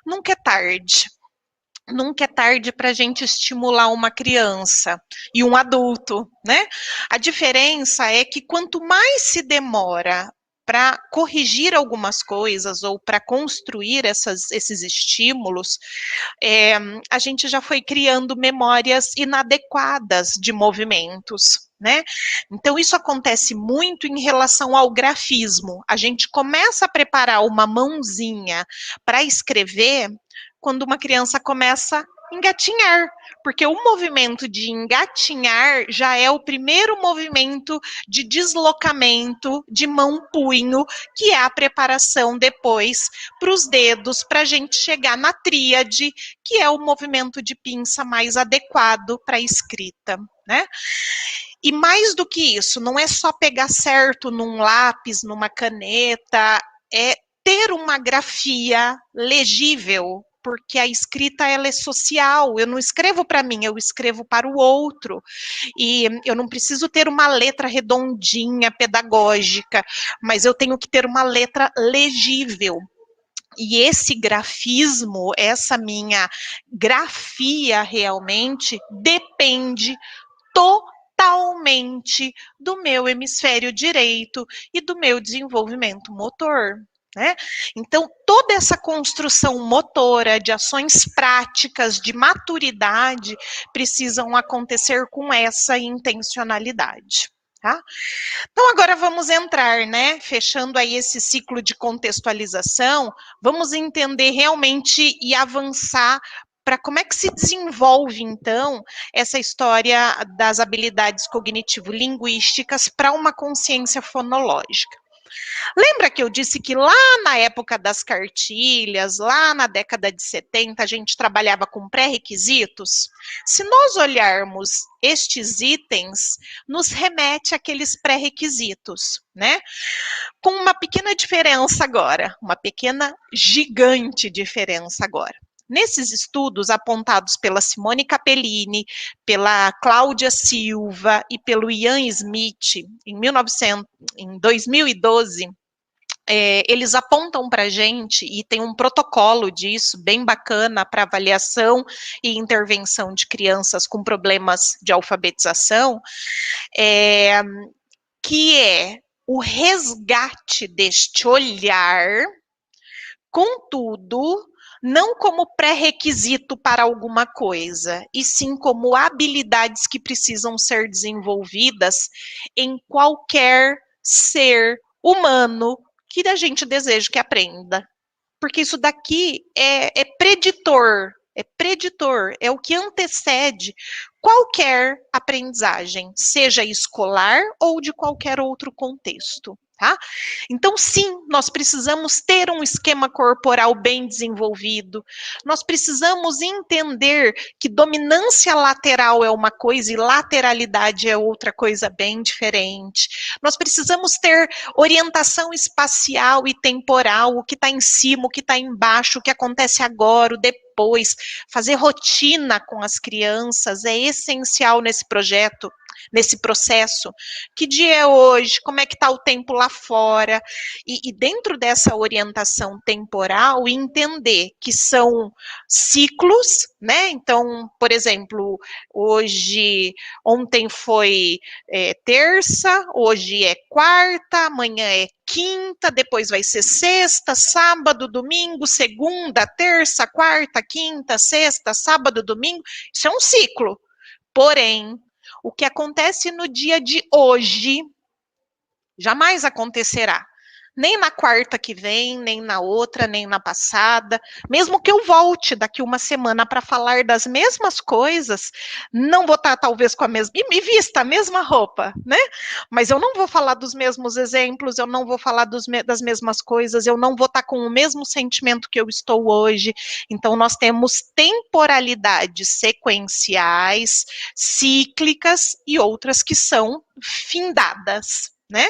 Nunca é tarde. Nunca é tarde para a gente estimular uma criança e um adulto, né? A diferença é que quanto mais se demora para corrigir algumas coisas ou para construir esses estímulos, a gente já foi criando memórias inadequadas de movimentos, né? Então, isso acontece muito em relação ao grafismo. A gente começa a preparar uma mãozinha para escrever quando uma criança começa a engatinhar, porque o movimento de engatinhar já é o primeiro movimento de deslocamento de mão-punho, que é a preparação depois para os dedos, para a gente chegar na tríade, que é o movimento de pinça mais adequado para a escrita, né? E mais do que isso, não é só pegar certo num lápis, numa caneta, é ter uma grafia legível, porque a escrita ela é social, eu não escrevo para mim, eu escrevo para o outro, e eu não preciso ter uma letra redondinha, pedagógica, mas eu tenho que ter uma letra legível. E esse grafismo, essa minha grafia realmente depende totalmente do meu hemisfério direito e do meu desenvolvimento motor, né? Então, toda essa construção motora, de ações práticas, de maturidade, precisam acontecer com essa intencionalidade, tá? Então, agora vamos entrar, né? Fechando aí esse ciclo de contextualização, vamos entender realmente e avançar para como é que se desenvolve, então, essa história das habilidades cognitivo-linguísticas para uma consciência fonológica. Lembra que eu disse que lá na época das cartilhas, lá na década de 70, a gente trabalhava com pré-requisitos? Se nós olharmos estes itens, nos remete àqueles pré-requisitos, né? Com uma pequena diferença agora, uma pequena gigante diferença agora. Nesses estudos apontados pela Simone Capellini, pela Cláudia Silva e pelo Ian Smith, em 2012, eles apontam para a gente, e tem um protocolo disso, bem bacana, para avaliação e intervenção de crianças com problemas de alfabetização, que é o resgate deste olhar, contudo, não como pré-requisito para alguma coisa, e sim como habilidades que precisam ser desenvolvidas em qualquer ser humano que a gente deseja que aprenda. Porque isso daqui é preditor, é o que antecede qualquer aprendizagem, seja escolar ou de qualquer outro contexto. Tá? Então, sim, nós precisamos ter um esquema corporal bem desenvolvido, nós precisamos entender que dominância lateral é uma coisa e lateralidade é outra coisa bem diferente. Nós precisamos ter orientação espacial e temporal, o que está em cima, o que está embaixo, o que acontece agora, o depois. Fazer rotina com as crianças é essencial nesse projeto, nesse processo. Que dia é hoje? Como é que está o tempo lá fora? E dentro dessa orientação temporal, entender que são ciclos, né? Então, por exemplo, ontem foi terça, hoje é quarta, amanhã é quinta, depois vai ser sexta, sábado, domingo, segunda, terça, quarta, quinta, sexta, sábado, domingo. Isso é um ciclo. Porém, o que acontece no dia de hoje jamais acontecerá. Nem na quarta que vem, nem na outra, nem na passada. Mesmo que eu volte daqui uma semana para falar das mesmas coisas, não vou estar talvez com a mesma, e vista a mesma roupa, né? Mas eu não vou falar dos mesmos exemplos, eu não vou falar das mesmas coisas, eu não vou estar com o mesmo sentimento que eu estou hoje. Então, nós temos temporalidades sequenciais, cíclicas e outras que são findadas, né?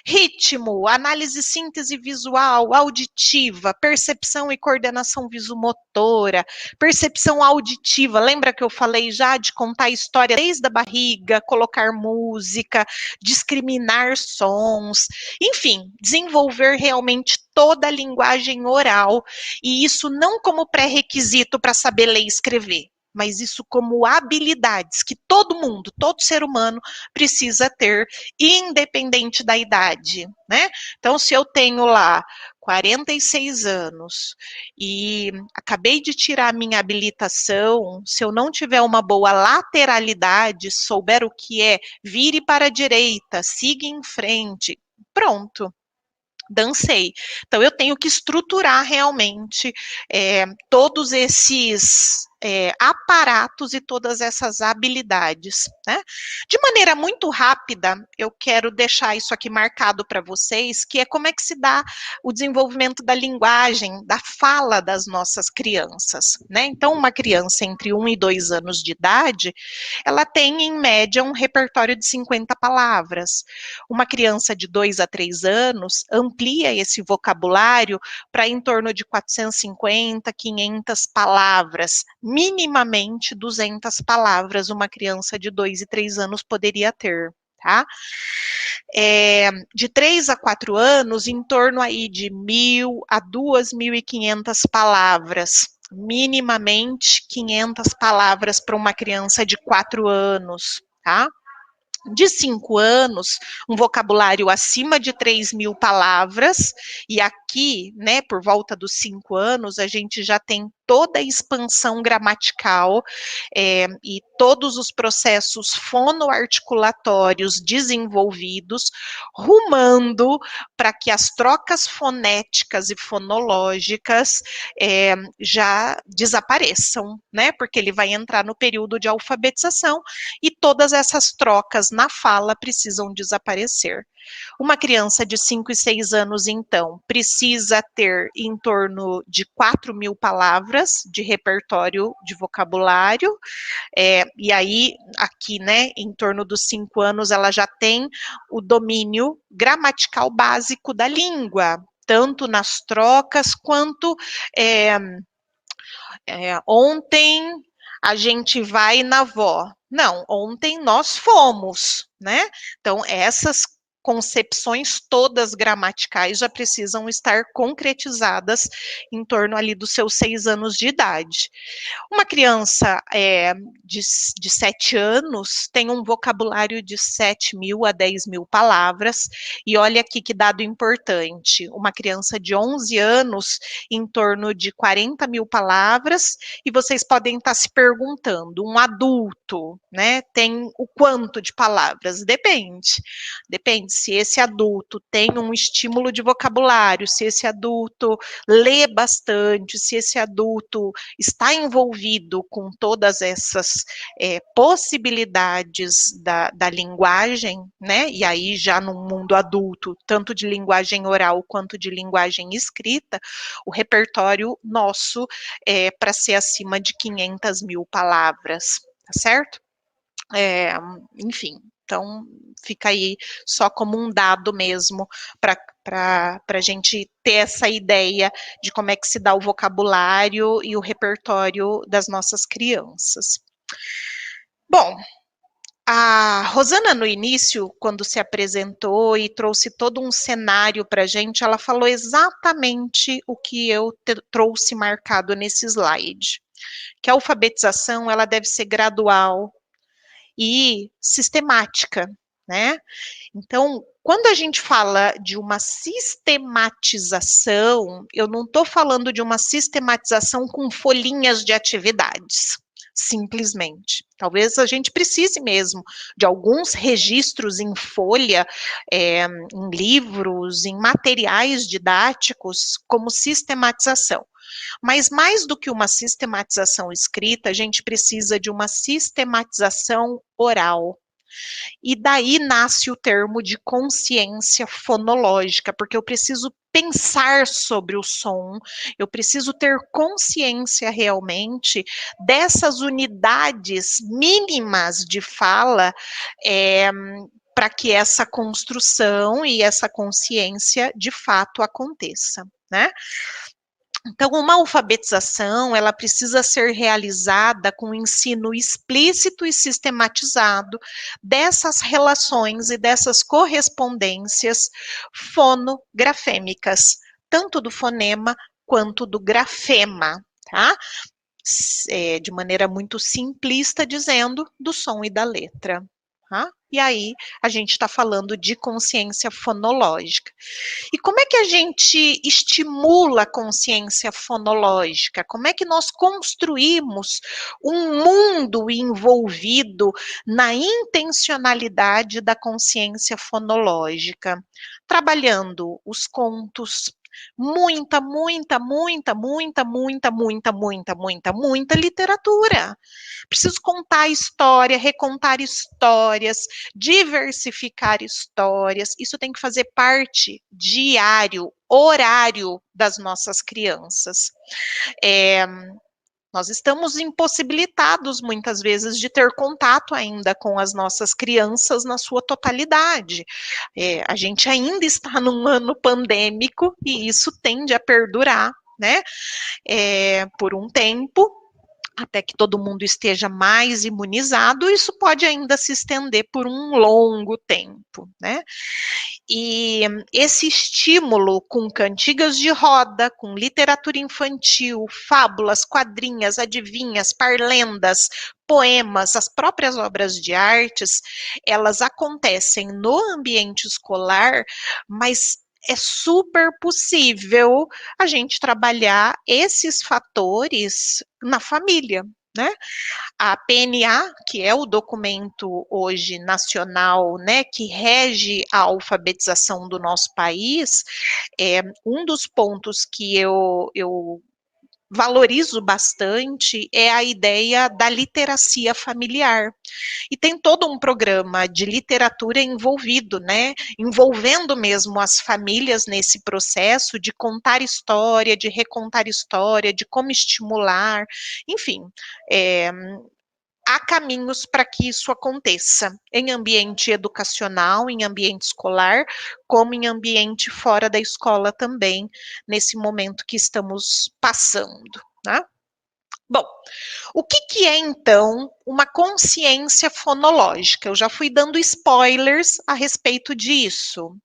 Ritmo, análise síntese visual, auditiva, percepção e coordenação visomotora, percepção auditiva, lembra que eu falei já de contar a história desde a barriga, colocar música, discriminar sons, enfim, desenvolver realmente toda a linguagem oral, e isso não como pré-requisito para saber ler e escrever, mas isso como habilidades que todo mundo, todo ser humano precisa ter, independente da idade, né? Então, se eu tenho lá 46 anos e acabei de tirar a minha habilitação, se eu não tiver uma boa lateralidade, souber o que é, vire para a direita, siga em frente, pronto. Dancei. Então, eu tenho que estruturar realmente todos esses aparatos e todas essas habilidades, né? De maneira muito rápida, eu quero deixar isso aqui marcado para vocês, que é como é que se dá o desenvolvimento da linguagem, da fala das nossas crianças, né? Então, uma criança entre 1 e 2 anos de idade, ela tem, em média, um repertório de 50 palavras. Uma criança de 2 a 3 anos amplia esse vocabulário para em torno de 450, 500 palavras, minimamente 200 palavras uma criança de 2 e 3 anos poderia ter, tá? De 3 a 4 anos, em torno aí de 1.000 a 2.500 palavras, minimamente 500 palavras para uma criança de 4 anos, tá? De 5 anos, um vocabulário acima de 3.000 palavras, e aqui, né, por volta dos 5 anos, a gente já tem toda a expansão gramatical e todos os processos fonoarticulatórios desenvolvidos, rumando para que as trocas fonéticas e fonológicas já desapareçam, né, porque ele vai entrar no período de alfabetização e todas essas trocas na fala precisam desaparecer. Uma criança de 5 e 6 anos, então, precisa ter em torno de 4.000 palavras de repertório de vocabulário, e aí, aqui, né, em torno dos 5 anos, ela já tem o domínio gramatical básico da língua, tanto nas trocas quanto ontem a gente vai na avó. Não, ontem nós fomos, né? Então, essas concepções todas gramaticais já precisam estar concretizadas em torno ali dos seus 6 anos de idade. Uma criança de 7 anos tem um vocabulário de 7.000 a 10.000 palavras, e olha aqui que dado importante, uma criança de 11 anos, em torno de 40.000 palavras, e vocês podem estar se perguntando, um adulto, né, tem o quanto de palavras? Depende se esse adulto tem um estímulo de vocabulário, se esse adulto lê bastante, se esse adulto está envolvido com todas essas possibilidades da linguagem, né, e aí já no mundo adulto, tanto de linguagem oral quanto de linguagem escrita, o repertório nosso é para ser acima de 500.000 palavras, tá certo? Enfim, então fica aí só como um dado mesmo para a gente ter essa ideia de como é que se dá o vocabulário e o repertório das nossas crianças. Bom, a Rosana, no início, quando se apresentou e trouxe todo um cenário para a gente, ela falou exatamente o que eu trouxe marcado nesse slide, que a alfabetização ela deve ser gradual e sistemática, né? Então, quando a gente fala de uma sistematização, eu não estou falando de uma sistematização com folhinhas de atividades, simplesmente. Talvez a gente precise mesmo de alguns registros em folha, em livros, em materiais didáticos, como sistematização. Mas mais do que uma sistematização escrita, a gente precisa de uma sistematização oral. E daí nasce o termo de consciência fonológica, porque eu preciso pensar sobre o som, eu preciso ter consciência realmente dessas unidades mínimas de fala, para que essa construção e essa consciência de fato aconteça, né? Então, uma alfabetização, ela precisa ser realizada com ensino explícito e sistematizado dessas relações e dessas correspondências fonografêmicas, tanto do fonema quanto do grafema, tá? de maneira muito simplista, dizendo do som e da letra. Tá? E aí a gente está falando de consciência fonológica. E como é que a gente estimula a consciência fonológica? Como é que nós construímos um mundo envolvido na intencionalidade da consciência fonológica? Trabalhando os contos, muita literatura. Preciso contar a história, recontar histórias, diversificar histórias. Isso tem que fazer parte diário, horário das nossas crianças. Nós estamos impossibilitados, muitas vezes, de ter contato ainda com as nossas crianças na sua totalidade. A gente ainda está num ano pandêmico e isso tende a perdurar, né? Por um tempo, até que todo mundo esteja mais imunizado, isso pode ainda se estender por um longo tempo, né? E esse estímulo com cantigas de roda, com literatura infantil, fábulas, quadrinhas, adivinhas, parlendas, poemas, as próprias obras de artes, elas acontecem no ambiente escolar, mas é super possível a gente trabalhar esses fatores na família, né? A PNA, que é o documento hoje nacional, né, que rege a alfabetização do nosso país, um dos pontos que eu valorizo bastante é a ideia da literacia familiar. E tem todo um programa de literatura envolvido, né? Envolvendo mesmo as famílias nesse processo de contar história, de recontar história, de como estimular, enfim. Há caminhos para que isso aconteça em ambiente educacional, em ambiente escolar, como em ambiente fora da escola também, nesse momento que estamos passando, né? Bom, o que é então uma consciência fonológica? Eu já fui dando spoilers a respeito disso.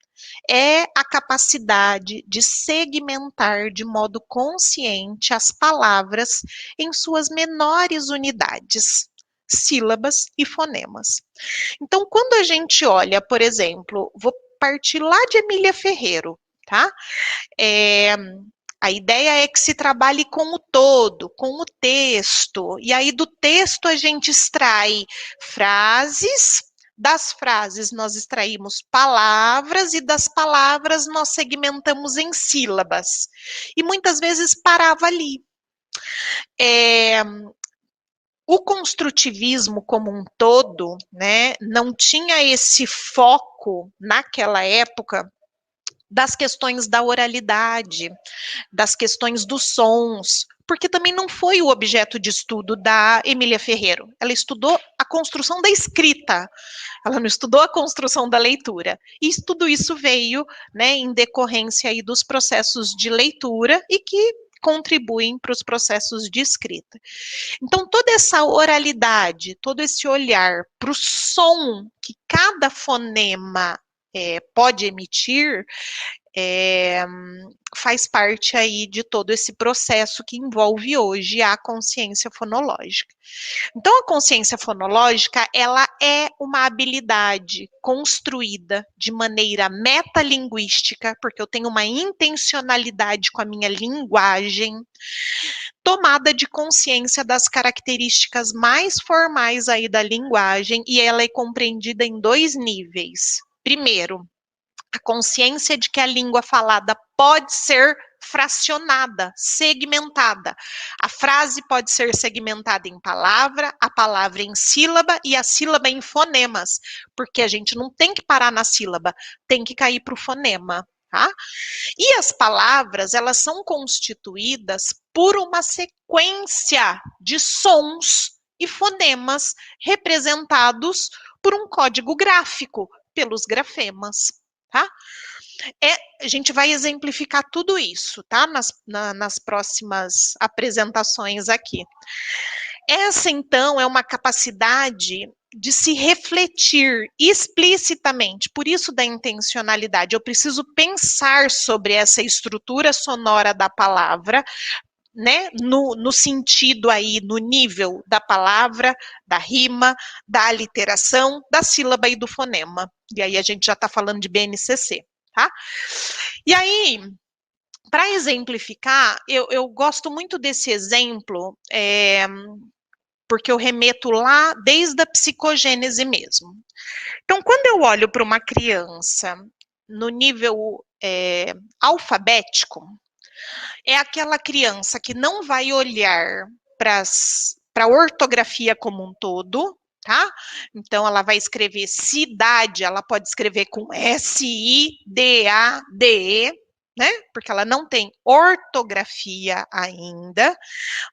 É a capacidade de segmentar de modo consciente as palavras em suas menores unidades, sílabas e fonemas. Então, quando a gente olha, por exemplo, vou partir lá de Emília Ferreiro, tá? A ideia é que se trabalhe com o todo, com o texto, e aí do texto a gente extrai frases, das frases nós extraímos palavras, e das palavras nós segmentamos em sílabas. E muitas vezes parava ali. O construtivismo como um todo, né, não tinha esse foco naquela época das questões da oralidade, das questões dos sons, porque também não foi o objeto de estudo da Emília Ferreiro. Ela estudou a construção da escrita, ela não estudou a construção da leitura. E tudo isso veio, né, em decorrência aí dos processos de leitura e que contribuem para os processos de escrita. Então, toda essa oralidade, todo esse olhar para o som que cada fonema pode emitir, faz parte aí de todo esse processo que envolve hoje a consciência fonológica. Então, a consciência fonológica, ela é uma habilidade construída de maneira metalinguística, porque eu tenho uma intencionalidade com a minha linguagem, tomada de consciência das características mais formais aí da linguagem, e ela é compreendida em 2 níveis. Primeiro, a consciência de que a língua falada pode ser fracionada, segmentada. A frase pode ser segmentada em palavra, a palavra em sílaba e a sílaba em fonemas, porque a gente não tem que parar na sílaba, tem que cair para o fonema, tá? E as palavras, elas são constituídas por uma sequência de sons e fonemas representados por um código gráfico, pelos grafemas. Tá? A gente vai exemplificar tudo isso, tá? Nas próximas apresentações aqui. Essa, então, é uma capacidade de se refletir explicitamente, por isso da intencionalidade. Eu preciso pensar sobre essa estrutura sonora da palavra, né, no sentido aí, no nível da palavra, da rima, da aliteração, da sílaba e do fonema. E aí a gente já está falando de BNCC, tá? E aí, para exemplificar, eu gosto muito desse exemplo, porque eu remeto lá desde a psicogênese mesmo. Então, quando eu olho para uma criança no nível alfabético, é aquela criança que não vai olhar para a ortografia como um todo, tá? Então, ela vai escrever cidade, ela pode escrever com S-I-D-A-D-E, né? Porque ela não tem ortografia ainda,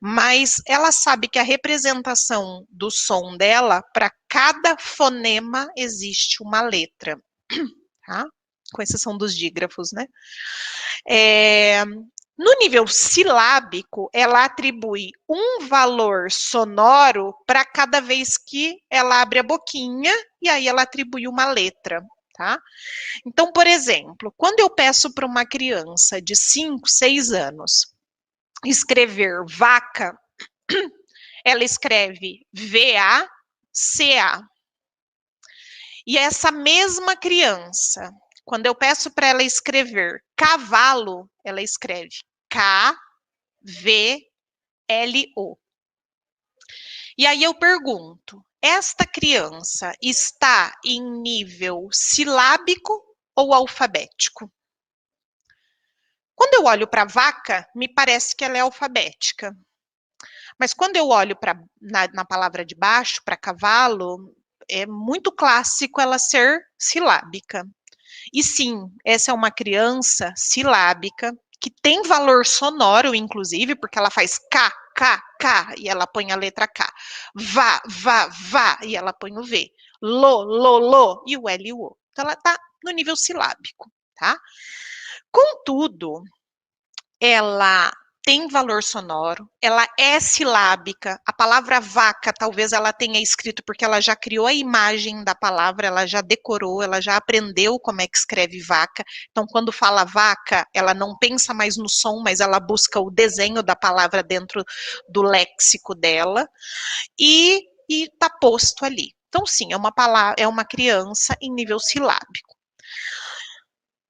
mas ela sabe que a representação do som dela, para cada fonema existe uma letra, tá? Com exceção dos dígrafos, né? No nível silábico, ela atribui um valor sonoro para cada vez que ela abre a boquinha, e aí ela atribui uma letra, tá? Então, por exemplo, quando eu peço para uma criança de 5, 6 anos escrever vaca, ela escreve V-A-C-A. E essa mesma criança, quando eu peço para ela escrever cavalo, ela escreve K-V-L-O. E aí eu pergunto, esta criança está em nível silábico ou alfabético? Quando eu olho para vaca, me parece que ela é alfabética. Mas quando eu olho na palavra de baixo, para cavalo, é muito clássico ela ser silábica. E sim, essa é uma criança silábica, que tem valor sonoro, inclusive, porque ela faz K, K, K, e ela põe a letra K. Vá, vá, vá, e ela põe o V. Lo, e o L e o O. Então, ela está no nível silábico, tá? Contudo, ela tem valor sonoro, ela é silábica. A palavra vaca, talvez ela tenha escrito porque ela já criou a imagem da palavra, ela já decorou, ela já aprendeu como é que escreve vaca. Então, quando fala vaca, ela não pensa mais no som, mas ela busca o desenho da palavra dentro do léxico dela e está posto ali. Então, sim, é uma criança em nível silábico.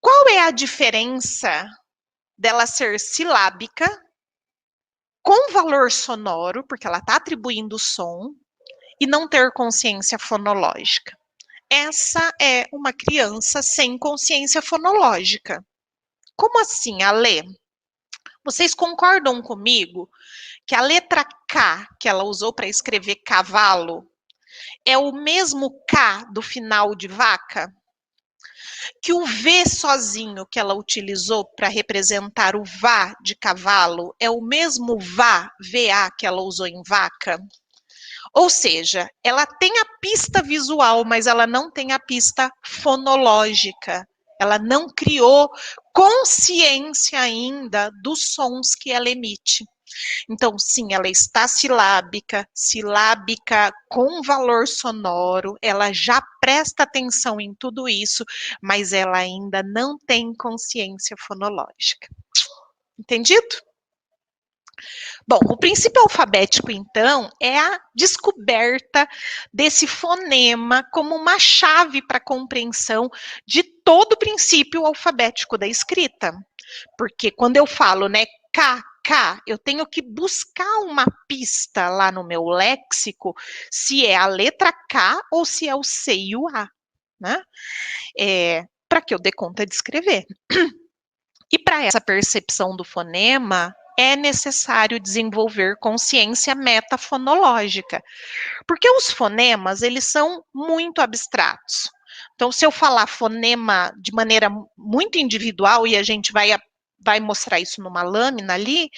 Qual é a diferença dela ser silábica, com valor sonoro, porque ela está atribuindo som, e não ter consciência fonológica? Essa é uma criança sem consciência fonológica. Como assim, Alê? Vocês concordam comigo que a letra K que ela usou para escrever cavalo é o mesmo K do final de vaca? Que o V sozinho que ela utilizou para representar o vá de cavalo é o mesmo vá, VA, que ela usou em vaca? Ou seja, ela tem a pista visual, mas ela não tem a pista fonológica. Ela não criou consciência ainda dos sons que ela emite. Então, sim, ela está silábica com valor sonoro, ela já presta atenção em tudo isso, mas ela ainda não tem consciência fonológica. Entendido? Bom, o princípio alfabético, então, é a descoberta desse fonema como uma chave para a compreensão de todo o princípio alfabético da escrita. Porque quando eu falo, né, K, eu tenho que buscar uma pista lá no meu léxico se é a letra K ou se é o C e o A, né? Para que eu dê conta de escrever. E para essa percepção do fonema, é necessário desenvolver consciência metafonológica, porque os fonemas, eles são muito abstratos. Então, se eu falar fonema de maneira muito individual, e a gente vai mostrar isso numa lâmina ali,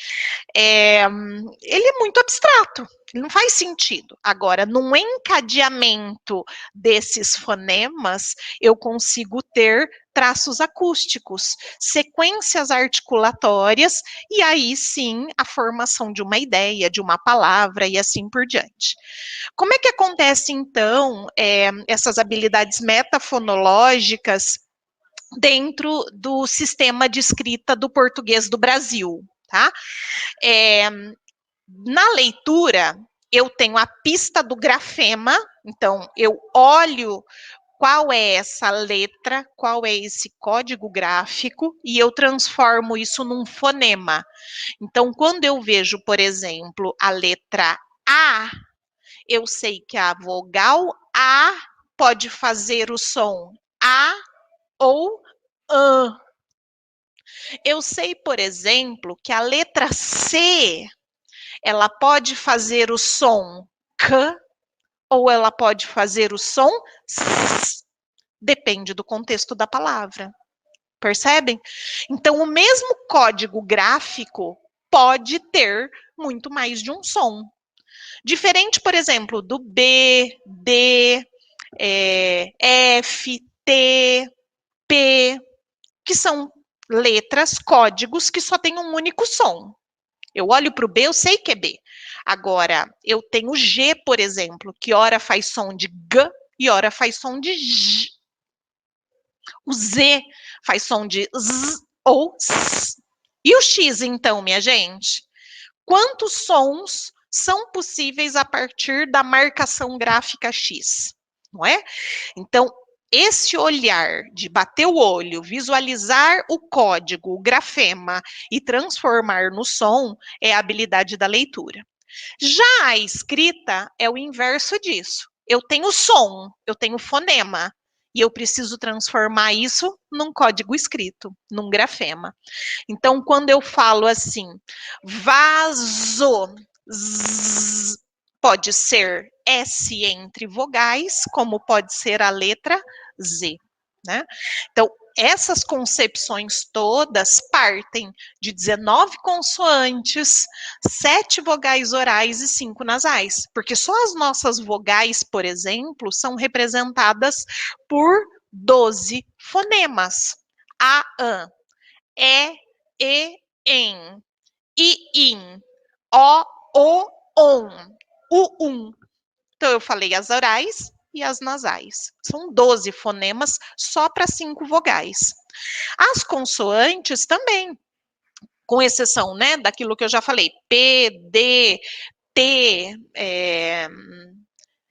ele é muito abstrato, ele não faz sentido. Agora, num encadeamento desses fonemas, eu consigo ter traços acústicos, sequências articulatórias, e aí sim a formação de uma ideia, de uma palavra e assim por diante. Como é que acontece, então, essas habilidades metafonológicas dentro do sistema de escrita do português do Brasil, tá? Na leitura, eu tenho a pista do grafema, então eu olho qual é essa letra, qual é esse código gráfico, e eu transformo isso num fonema. Então, quando eu vejo, por exemplo, a letra A, eu sei que a vogal A pode fazer o som A ou ã. Eu sei, por exemplo, que a letra C, ela pode fazer o som C ou ela pode fazer o som S. Depende do contexto da palavra. Percebem? Então, o mesmo código gráfico pode ter muito mais de um som. Diferente, por exemplo, do B, D, F, T, P, que são letras, códigos que só têm um único som. Eu olho para o B, eu sei que é B. Agora, eu tenho G, por exemplo, que ora faz som de G e ora faz som de J. O Z faz som de Z ou S. E o X, então, minha gente? Quantos sons são possíveis a partir da marcação gráfica X? Não é? Então, esse olhar de bater o olho, visualizar o código, o grafema e transformar no som é a habilidade da leitura. Já a escrita é o inverso disso. Eu tenho som, eu tenho fonema, e eu preciso transformar isso num código escrito, num grafema. Então, quando eu falo assim, vaso, z, pode ser S entre vogais, como pode ser a letra Z, né? Então, essas concepções todas partem de 19 consoantes, 7 vogais orais e 5 nasais, porque só as nossas vogais, por exemplo, são representadas por 12 fonemas. A, an, e, em, in, o, on, u. Então, eu falei as orais e as nasais. São 12 fonemas só para 5 vogais. As consoantes também, com exceção, né, daquilo que eu já falei, P, D, T,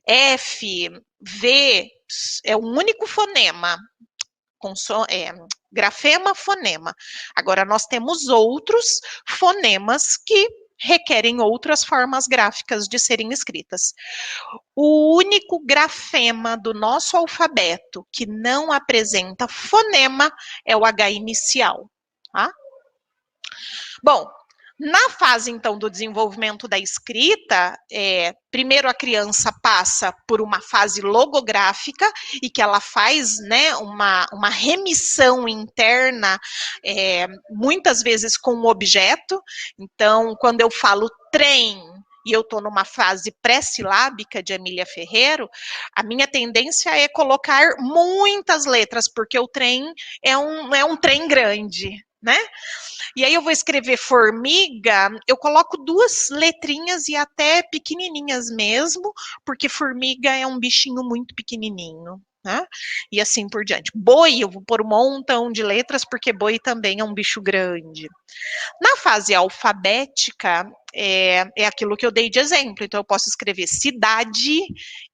F, V, é um único fonema. Grafema, fonema. Agora, nós temos outros fonemas que requerem outras formas gráficas de serem escritas. O único grafema do nosso alfabeto que não apresenta fonema é o H inicial, tá? Bom, na fase, então, do desenvolvimento da escrita, primeiro a criança passa por uma fase logográfica e que ela faz, né, uma remissão interna, muitas vezes com um objeto. Então, quando eu falo trem, e eu estou numa fase pré-silábica de Emília Ferreiro, a minha tendência é colocar muitas letras, porque o trem é um trem grande, né? E aí eu vou escrever formiga, eu coloco 2 letrinhas e até pequenininhas mesmo, porque formiga é um bichinho muito pequenininho, né? E assim por diante. Boi, eu vou pôr um montão de letras, porque boi também é um bicho grande. Na fase alfabética, é aquilo que eu dei de exemplo. Então, eu posso escrever cidade,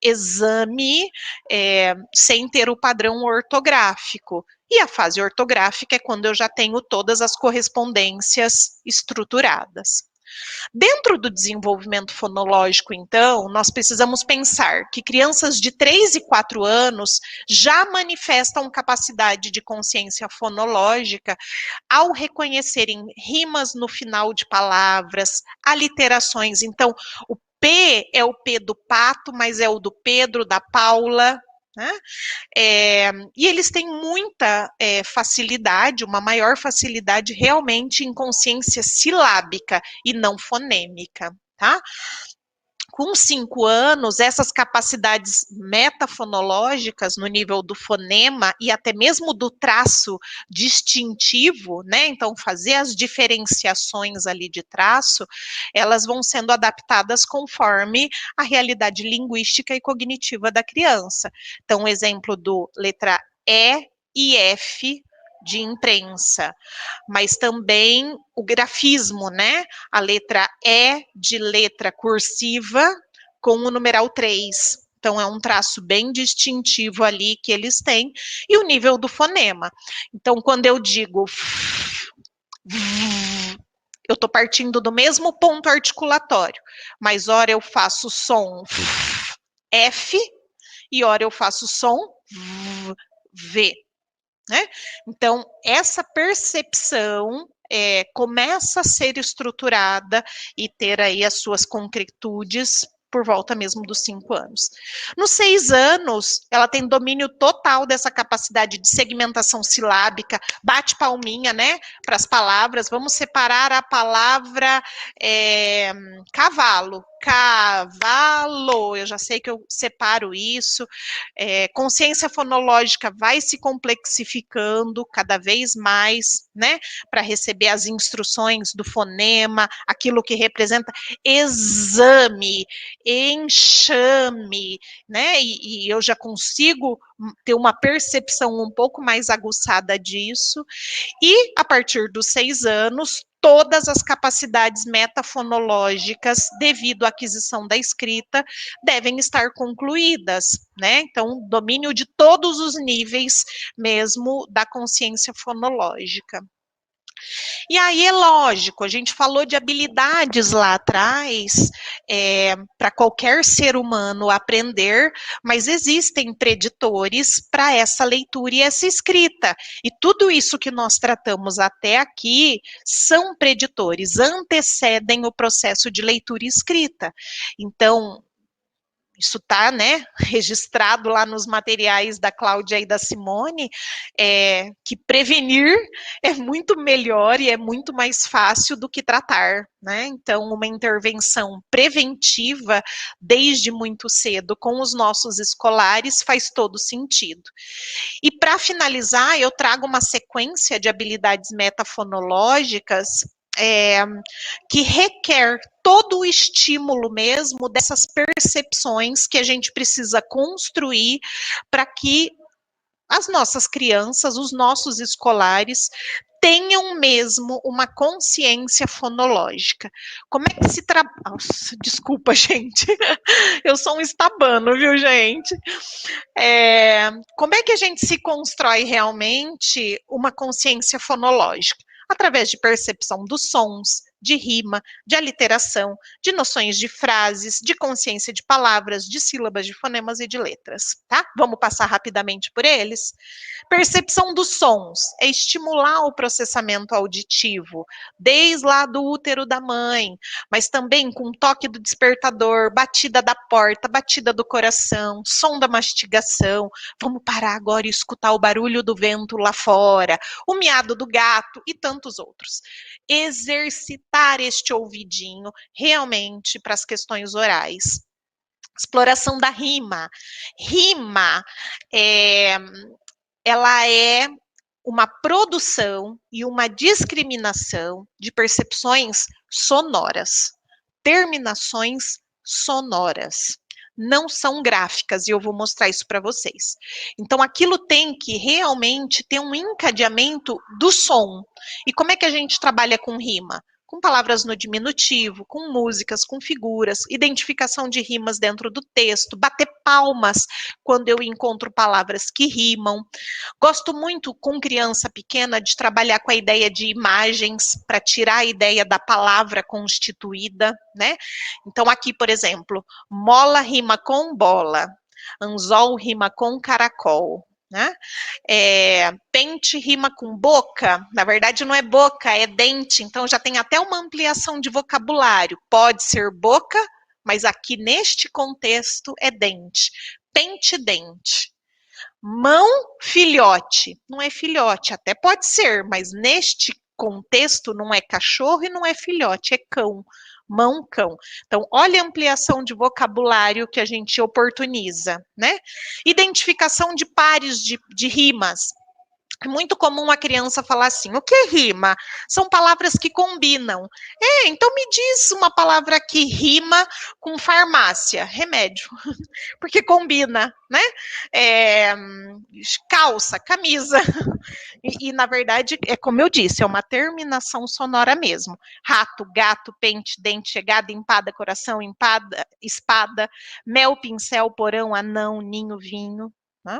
exame, sem ter o padrão ortográfico. E a fase ortográfica é quando eu já tenho todas as correspondências estruturadas. Dentro do desenvolvimento fonológico, então, nós precisamos pensar que crianças de 3 e 4 anos já manifestam capacidade de consciência fonológica ao reconhecerem rimas no final de palavras, aliterações. Então, o P é o P do pato, mas é o do Pedro, da Paula, né? E eles têm muita facilidade, uma maior facilidade realmente em consciência silábica e não fonêmica, tá? Com 5 anos, essas capacidades metafonológicas no nível do fonema e até mesmo do traço distintivo, né? Então, fazer as diferenciações ali de traço, elas vão sendo adaptadas conforme a realidade linguística e cognitiva da criança. Então, um exemplo do letra E e F de imprensa, mas também o grafismo, né? A letra E de letra cursiva com o numeral 3. Então, é um traço bem distintivo ali que eles têm, e o nível do fonema. Então, quando eu digo eu estou partindo do mesmo ponto articulatório, mas ora eu faço som F e ora eu faço som V, né? Então, essa percepção começa a ser estruturada e ter aí as suas concretudes por volta mesmo dos 5 anos. Nos 6 anos, ela tem domínio total dessa capacidade de segmentação silábica, bate palminha, né, para as palavras. Vamos separar a palavra cavalo. Cavalo, eu já sei que eu separo isso. Consciência fonológica vai se complexificando cada vez mais, né, para receber as instruções do fonema, aquilo que representa exame, enxame, né, e eu já consigo ter uma percepção um pouco mais aguçada disso, e a partir dos 6 anos, todas as capacidades metafonológicas, devido à aquisição da escrita, devem estar concluídas, né? Então, domínio de todos os níveis mesmo da consciência fonológica. E aí é lógico, a gente falou de habilidades lá atrás, para qualquer ser humano aprender, mas existem preditores para essa leitura e essa escrita. E tudo isso que nós tratamos até aqui são preditores, antecedem o processo de leitura e escrita. Então, isso está, né, registrado lá nos materiais da Cláudia e da Simone, que prevenir é muito melhor e é muito mais fácil do que tratar, né? Então, uma intervenção preventiva desde muito cedo com os nossos escolares faz todo sentido. E para finalizar, eu trago uma sequência de habilidades metafonológicas que requer todo o estímulo mesmo dessas percepções que a gente precisa construir para que as nossas crianças, os nossos escolares, tenham mesmo uma consciência fonológica. Como é que se trabalha? Desculpa, gente, eu sou um estabano, viu, gente? Como é que a gente se constrói realmente uma consciência fonológica? Através de percepção dos sons, de rima, de aliteração, de noções de frases, de consciência de palavras, de sílabas, de fonemas e de letras, tá? Vamos passar rapidamente por eles. Percepção dos sons é estimular o processamento auditivo, desde lá do útero da mãe, mas também com toque do despertador, batida da porta, batida do coração, som da mastigação. Vamos parar agora e escutar o barulho do vento lá fora, o miado do gato e tantos outros. Exercitar este ouvidinho realmente para as questões orais. Exploração da rima. Rima ela é uma produção e uma discriminação de percepções sonoras, terminações sonoras. Não são gráficas, e eu vou mostrar isso para vocês. Então, aquilo tem que realmente ter um encadeamento do som. E como é que a gente trabalha com rima? Com palavras no diminutivo, com músicas, com figuras, identificação de rimas dentro do texto, bater palmas quando eu encontro palavras que rimam. Gosto muito, com criança pequena, de trabalhar com a ideia de imagens para tirar a ideia da palavra constituída, né? Então, aqui, por exemplo, mola rima com bola, anzol rima com caracol, né? Pente rima com boca, na verdade não é boca, é dente, então já tem até uma ampliação de vocabulário. Pode ser boca, mas aqui neste contexto é dente. Pente, dente. Mão, filhote. Não é filhote, até pode ser, mas neste contexto não é cachorro e não é filhote, é cão. Mão, cão. Então, olha a ampliação de vocabulário que a gente oportuniza, né? Identificação de pares de rimas. É muito comum a criança falar assim, o que rima? São palavras que combinam. Então me diz uma palavra que rima com farmácia, remédio, porque combina, né? É, calça, camisa. Na verdade, é como eu disse, é uma terminação sonora mesmo. Rato, gato, pente, dente, chegada, empada, coração, empada, espada, mel, pincel, porão, anão, ninho, vinho, né?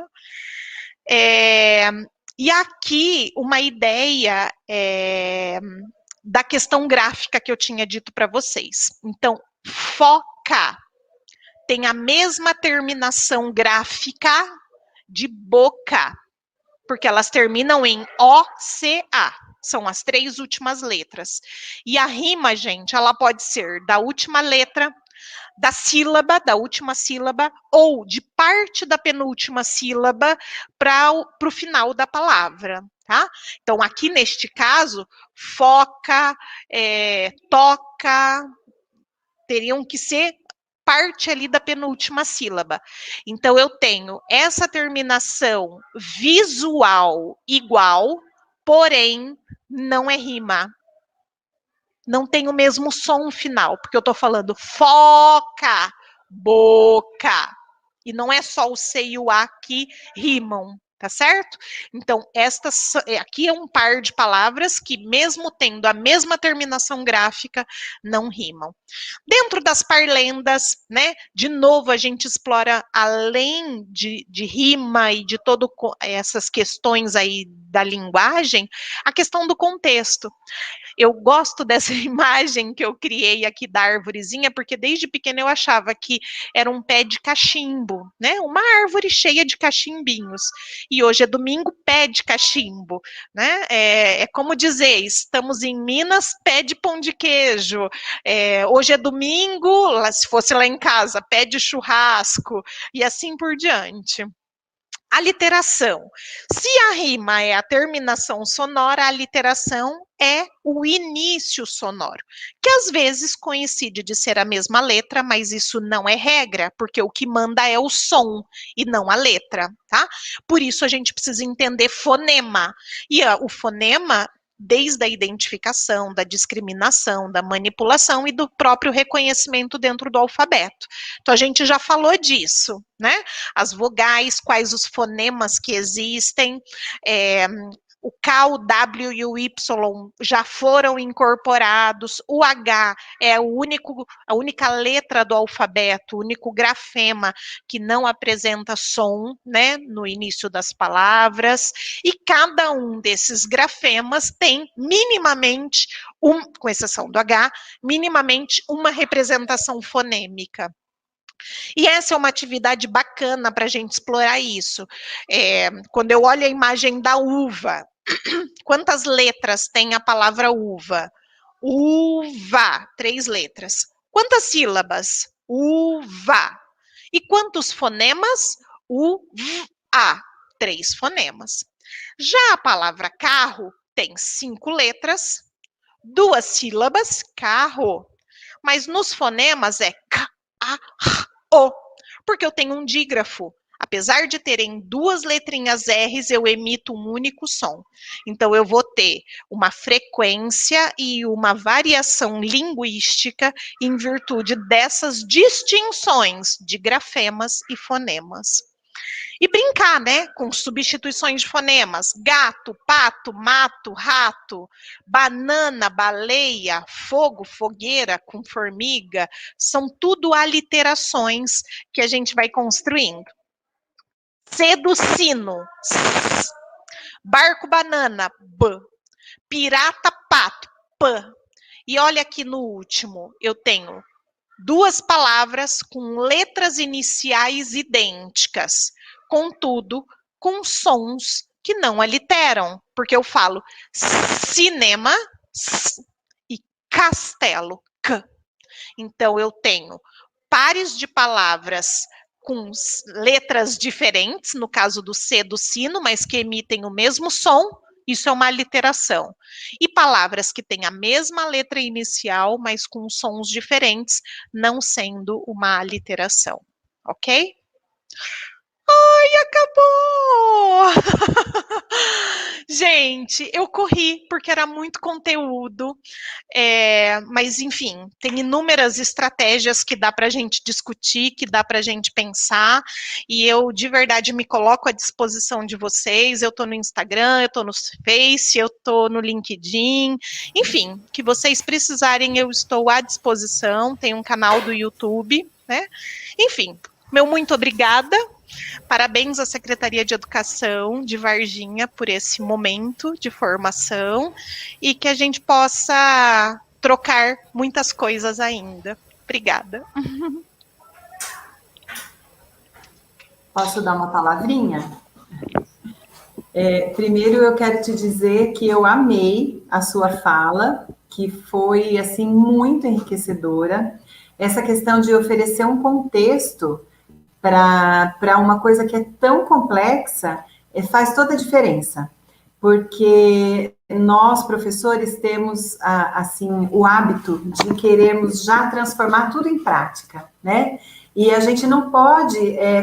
E aqui uma ideia da questão gráfica que eu tinha dito para vocês. Então, foca tem a mesma terminação gráfica de boca, porque elas terminam em O-C-A. São as 3 últimas letras. E a rima, gente, ela pode ser da última letra, da sílaba, da última sílaba, ou de parte da penúltima sílaba para o final da palavra, tá? Então, aqui neste caso, foca, toca, teriam que ser parte ali da penúltima sílaba. Então, eu tenho essa terminação visual igual, porém, não é rima. Não tem o mesmo som final, porque eu estou falando foca, boca. E não é só o C e o A que rimam, tá certo? Então, aqui é um par de palavras que, mesmo tendo a mesma terminação gráfica, não rimam. Dentro das parlendas, né? De novo, a gente explora, além de rima e de todas essas questões aí da linguagem, a questão do contexto. Eu gosto dessa imagem que eu criei aqui da árvorezinha, porque desde pequena eu achava que era um pé de cachimbo, né? Uma árvore cheia de cachimbinhos. E hoje é domingo, pé de cachimbo, né? É como dizer, estamos em Minas, pé de pão de queijo. Hoje é domingo, se fosse lá em casa, pé de churrasco, e assim por diante. A literação. Se a rima é a terminação sonora, a literação é o início sonoro, que às vezes coincide de ser a mesma letra, mas isso não é regra, porque o que manda é o som e não a letra, tá? Por isso a gente precisa entender fonema. E o fonema, desde a identificação, da discriminação, da manipulação e do próprio reconhecimento dentro do alfabeto. Então, a gente já falou disso, né? As vogais, quais os fonemas que existem, o K, o W e o Y já foram incorporados, o H é a única letra do alfabeto, o único grafema que não apresenta som, né, no início das palavras, e cada um desses grafemas tem minimamente, com exceção do H, minimamente uma representação fonêmica. E essa é uma atividade bacana para a gente explorar isso. Quando eu olho a imagem da uva, quantas letras tem a palavra uva? Uva, 3 letras. Quantas sílabas? Uva. E quantos fonemas? U-V-A, 3 fonemas. Já a palavra carro tem 5 letras, 2 sílabas, carro. Mas nos fonemas é K-A-R-O, porque eu tenho um dígrafo. Apesar de terem 2 letrinhas R's, eu emito um único som. Então, eu vou ter uma frequência e uma variação linguística em virtude dessas distinções de grafemas e fonemas. E brincar, né, com substituições de fonemas. Gato, pato, mato, rato, banana, baleia, fogo, fogueira, com formiga. São tudo aliterações que a gente vai construindo. Cedo, sino. S. Barco, banana. B. Pirata, pato. P. E olha aqui no último, eu tenho 2 palavras com letras iniciais idênticas, contudo, com sons que não aliteram, porque eu falo cinema e castelo, c. Então, eu tenho pares de palavras com letras diferentes, no caso do C do sino, mas que emitem o mesmo som, isso é uma aliteração. E palavras que têm a mesma letra inicial, mas com sons diferentes, não sendo uma aliteração, ok? Acabou! Gente, eu corri porque era muito conteúdo, mas enfim, tem inúmeras estratégias que dá para a gente discutir, que dá para a gente pensar, e eu de verdade me coloco à disposição de vocês. Eu estou no Instagram, eu estou no Face, eu estou no LinkedIn, enfim, que vocês precisarem, eu estou à disposição. Tem um canal do YouTube, né? Enfim, meu muito obrigada. Parabéns à Secretaria de Educação de Varginha por esse momento de formação e que a gente possa trocar muitas coisas ainda. Obrigada. Posso dar uma palavrinha? Primeiro, eu quero te dizer que eu amei a sua fala, que foi, assim, muito enriquecedora. Essa questão de oferecer um contexto para uma coisa que é tão complexa, faz toda a diferença, porque nós, professores, temos, assim, o hábito de querermos já transformar tudo em prática, né? E a gente não pode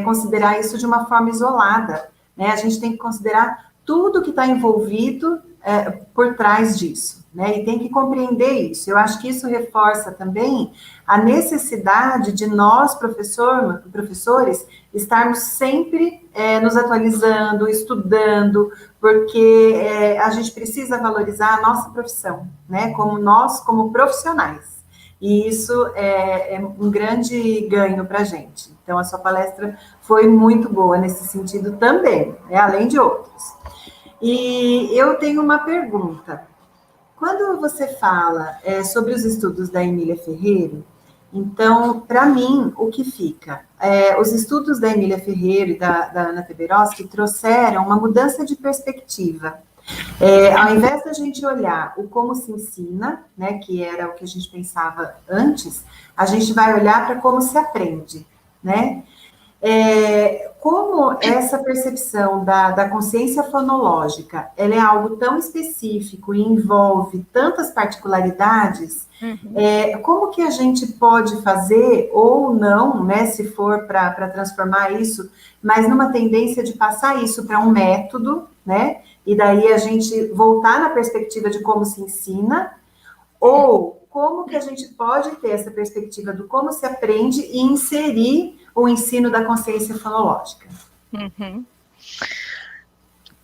considerar isso de uma forma isolada, né? A gente tem que considerar tudo que está envolvido por trás disso, né? E tem que compreender isso. Eu acho que isso reforça também a necessidade de nós, professores, estarmos sempre nos atualizando, estudando, porque a gente precisa valorizar a nossa profissão, né? Como profissionais. E isso é um grande ganho para a gente. Então, a sua palestra foi muito boa nesse sentido também, né? Além de outros. E eu tenho uma pergunta. Quando você fala sobre os estudos da Emília Ferreiro, então, para mim, o que fica? Os estudos da Emília Ferreiro e da Ana Teberoski trouxeram uma mudança de perspectiva. Ao invés da gente olhar o como se ensina, né, que era o que a gente pensava antes, a gente vai olhar para como se aprende, né? Como essa percepção da consciência fonológica, ela é algo tão específico e envolve tantas particularidades, como que a gente pode fazer, ou não, né, se for para transformar isso, mas numa tendência de passar isso para um método, né, e daí a gente voltar na perspectiva de como se ensina, ou como que a gente pode ter essa perspectiva do como se aprende e inserir o ensino da consciência fonológica. Uhum.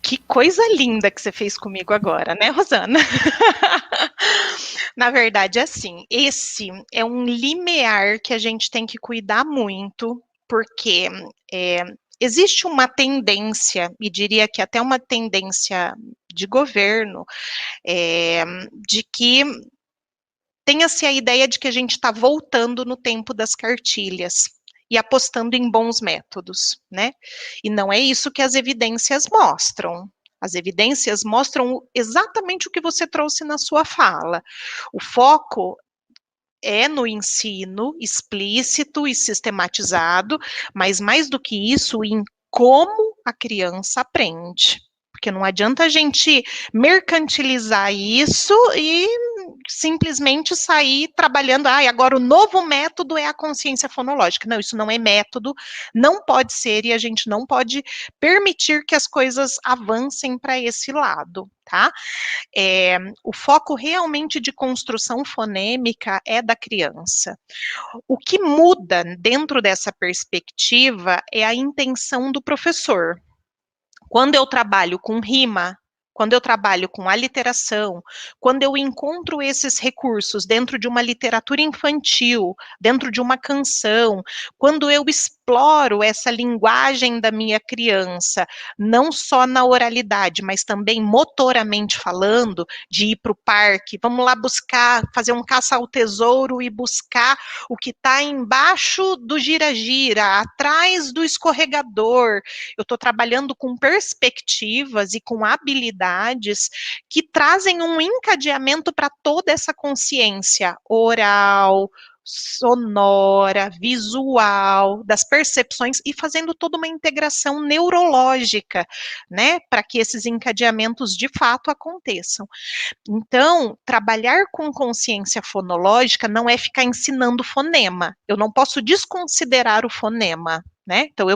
Que coisa linda que você fez comigo agora, né, Rosana? Na verdade, assim, esse é um limiar que a gente tem que cuidar muito, porque existe uma tendência, e diria que até uma tendência de governo, de que tenha-se a ideia de que a gente está voltando no tempo das cartilhas e apostando em bons métodos, né? E não é isso que as evidências mostram. As evidências mostram exatamente o que você trouxe na sua fala. O foco é no ensino explícito e sistematizado, mas mais do que isso, em como a criança aprende. Porque não adianta a gente mercantilizar isso e simplesmente sair trabalhando, agora o novo método é a consciência fonológica. Não, isso não é método, não pode ser, e a gente não pode permitir que as coisas avancem para esse lado, tá? O foco realmente de construção fonêmica é da criança. O que muda dentro dessa perspectiva é a intenção do professor. Quando eu trabalho com rima, quando eu trabalho com aliteração, quando eu encontro esses recursos dentro de uma literatura infantil, dentro de uma canção, quando eu exploro essa linguagem da minha criança, não só na oralidade, mas também motoramente falando, de ir para o parque, vamos lá buscar, fazer um caça ao tesouro e buscar o que está embaixo do gira-gira, atrás do escorregador. Eu estou trabalhando com perspectivas e com habilidades que trazem um encadeamento para toda essa consciência oral, sonora, visual, das percepções e fazendo toda uma integração neurológica, né, para que esses encadeamentos de fato aconteçam. Então, trabalhar com consciência fonológica não é ficar ensinando fonema. Eu não posso desconsiderar o fonema, né? Então,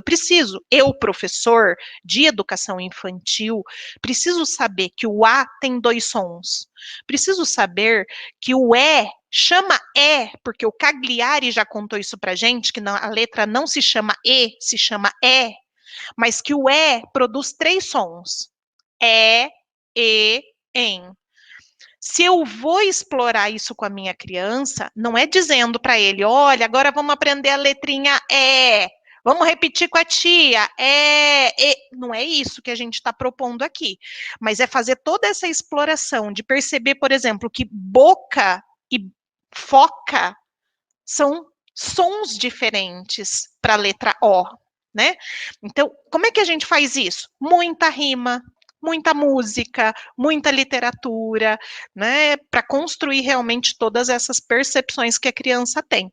eu, professor de educação infantil, preciso saber que o A tem 2 sons. Preciso saber que o E chama E, porque o Cagliari já contou isso pra gente, que a letra não se chama E, se chama E, mas que o E produz 3 sons. E, em. Se eu vou explorar isso com a minha criança, não é dizendo para ele, olha, agora vamos aprender a letrinha E, vamos repetir com a tia, E. Não é isso que a gente está propondo aqui, mas é fazer toda essa exploração de perceber, por exemplo, que boca e foca são sons diferentes para a letra O, né? Então, como é que a gente faz isso? Muita rima, muita música, muita literatura, né, para construir realmente todas essas percepções que a criança tem.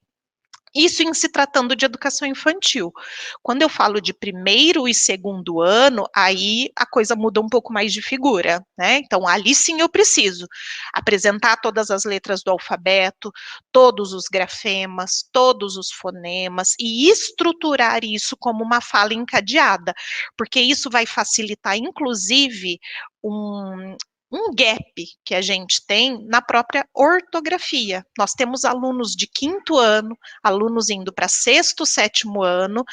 Isso em se tratando de educação infantil. Quando eu falo de primeiro e segundo ano, aí a coisa muda um pouco mais de figura, né? Então, ali sim eu preciso apresentar todas as letras do alfabeto, todos os grafemas, todos os fonemas e estruturar isso como uma fala encadeada, porque isso vai facilitar, inclusive, um gap que a gente tem na própria ortografia. Nós temos alunos de 5º ano, alunos indo para 6º, 7º ano,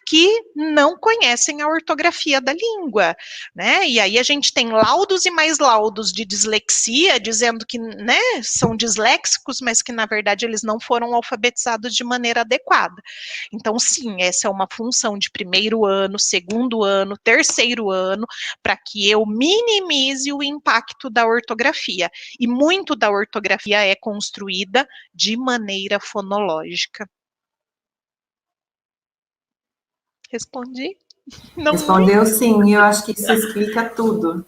que não conhecem a ortografia da língua, né? E aí a gente tem laudos e mais laudos de dislexia, dizendo que, né, são disléxicos, mas que na verdade eles não foram alfabetizados de maneira adequada. Então, sim, essa é uma função de 1º ano, 2º ano, 3º ano, para que eu minimize o impacto da ortografia, e muito da ortografia é construída de maneira fonológica. Respondi? Não respondeu muito? Sim, eu acho que isso explica tudo.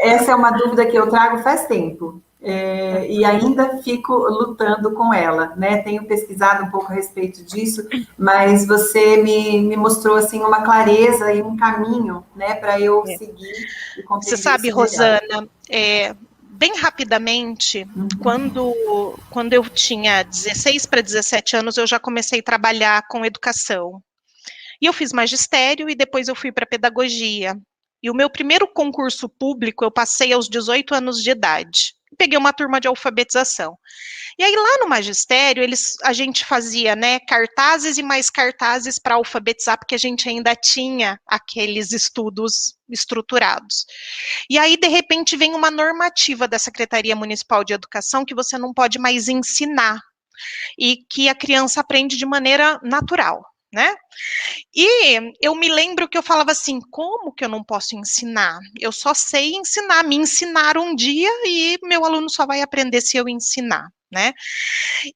Essa é uma dúvida que eu trago faz tempo, e ainda fico lutando com ela, né? Tenho pesquisado um pouco a respeito disso, mas você me mostrou assim uma clareza e um caminho, né, para eu seguir e compreender. Você sabe, Rosana, bem rapidamente, quando eu tinha 16 para 17 anos, eu já comecei a trabalhar com educação. E eu fiz magistério e depois eu fui para pedagogia. E o meu primeiro concurso público eu passei aos 18 anos de idade. Peguei uma turma de alfabetização. E aí lá no magistério, a gente fazia, né, cartazes e mais cartazes para alfabetizar, porque a gente ainda tinha aqueles estudos estruturados. E aí, de repente, vem uma normativa da Secretaria Municipal de Educação que você não pode mais ensinar e que a criança aprende de maneira natural, né? E eu me lembro que eu falava assim, como que eu não posso ensinar? Eu só sei ensinar, me ensinaram um dia e meu aluno só vai aprender se eu ensinar, né?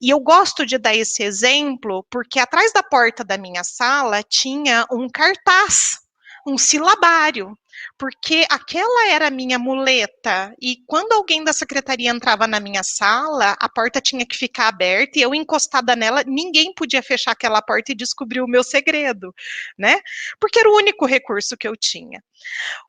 E eu gosto de dar esse exemplo porque atrás da porta da minha sala tinha um cartaz, um silabário, porque aquela era a minha muleta, e quando alguém da secretaria entrava na minha sala, a porta tinha que ficar aberta, e eu encostada nela, ninguém podia fechar aquela porta e descobrir o meu segredo, né? Porque era o único recurso que eu tinha.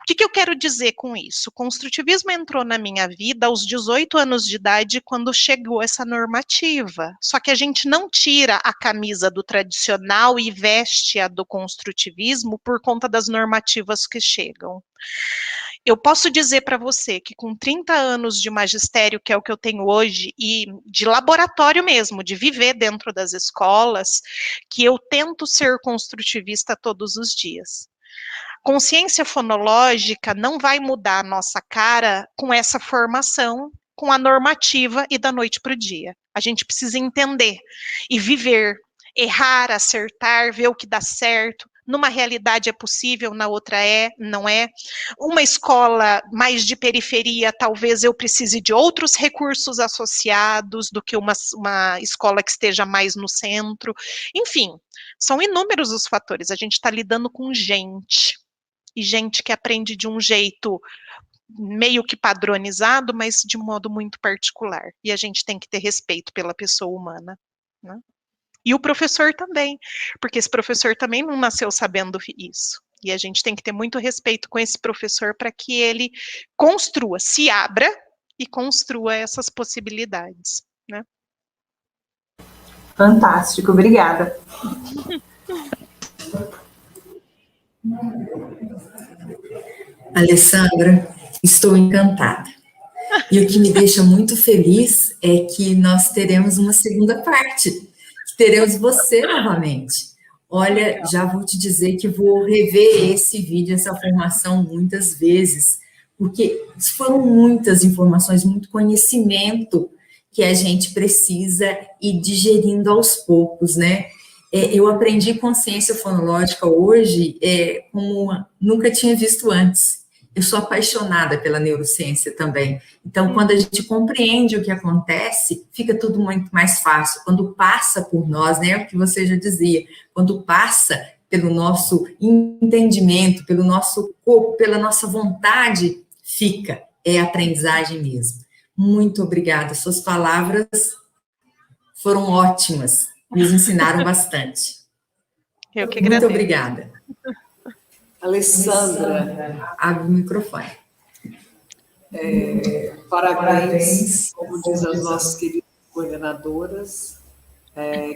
O que eu quero dizer com isso? O construtivismo entrou na minha vida aos 18 anos de idade, quando chegou essa normativa. Só que a gente não tira a camisa do tradicional e veste a do construtivismo por conta das normativas que chegam. Eu posso dizer para você que com 30 anos de magistério, que é o que eu tenho hoje, e de laboratório mesmo, de viver dentro das escolas, que eu tento ser construtivista todos os dias. Consciência fonológica não vai mudar a nossa cara com essa formação, com a normativa e da noite para o dia. A gente precisa entender e viver, errar, acertar, ver o que dá certo. Numa realidade é possível, na outra não é. Uma escola mais de periferia, talvez eu precise de outros recursos associados do que uma escola que esteja mais no centro. Enfim, são inúmeros os fatores. A gente está lidando com gente. E gente que aprende de um jeito meio que padronizado, mas de modo muito particular. E a gente tem que ter respeito pela pessoa humana, né? E o professor também, porque esse professor também não nasceu sabendo isso. E a gente tem que ter muito respeito com esse professor para que ele construa, se abra e construa essas possibilidades, né? Fantástico, obrigada. Alessandra, estou encantada. E o que me deixa muito feliz é que nós teremos uma segunda parte, que teremos você novamente. Olha, já vou te dizer que vou rever esse vídeo, essa formação muitas vezes, porque foram muitas informações, muito conhecimento que a gente precisa ir digerindo aos poucos, né? Eu aprendi consciência fonológica hoje como nunca tinha visto antes. Eu sou apaixonada pela neurociência também. Então, quando a gente compreende o que acontece, fica tudo muito mais fácil. Quando passa por nós, né, o que você já dizia, quando passa pelo nosso entendimento, pelo nosso corpo, pela nossa vontade, fica. É aprendizagem mesmo. Muito obrigada. Suas palavras foram ótimas. Nos ensinaram bastante. Eu que agradeço. Muito obrigada. Alessandra, abre o microfone. Parabéns, como diz as nossas queridas coordenadoras,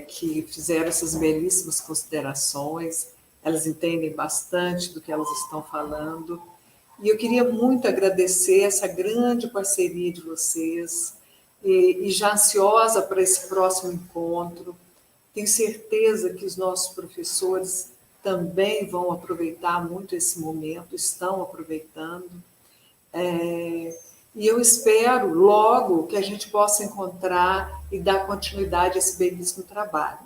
que fizeram essas belíssimas considerações. Elas entendem bastante do que elas estão falando. E eu queria muito agradecer essa grande parceria de vocês, e já ansiosa para esse próximo encontro. Tenho certeza que os nossos professores também vão aproveitar muito esse momento, estão aproveitando. E eu espero logo que a gente possa encontrar e dar continuidade a esse belíssimo trabalho.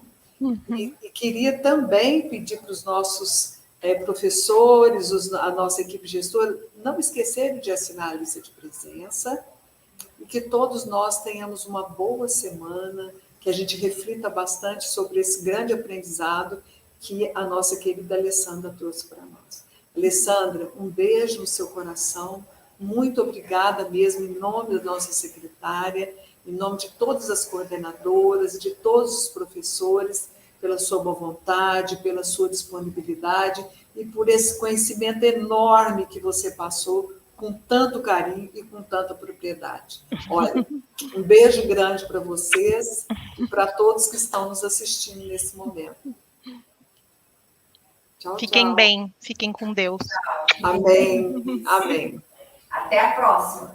E queria também pedir para os nossos professores, a nossa equipe gestora, não esquecerem de assinar a lista de presença e que todos nós tenhamos uma boa semana, que a gente reflita bastante sobre esse grande aprendizado que a nossa querida Alessandra trouxe para nós. Alessandra, um beijo no seu coração, muito obrigada mesmo, em nome da nossa secretária, em nome de todas as coordenadoras, de todos os professores, pela sua boa vontade, pela sua disponibilidade e por esse conhecimento enorme que você passou com tanto carinho e com tanta propriedade. Olha, um beijo grande para vocês e para todos que estão nos assistindo nesse momento. Tchau, fiquem tchau. bem, fiquem com Deus. Amém, amém. Até a próxima.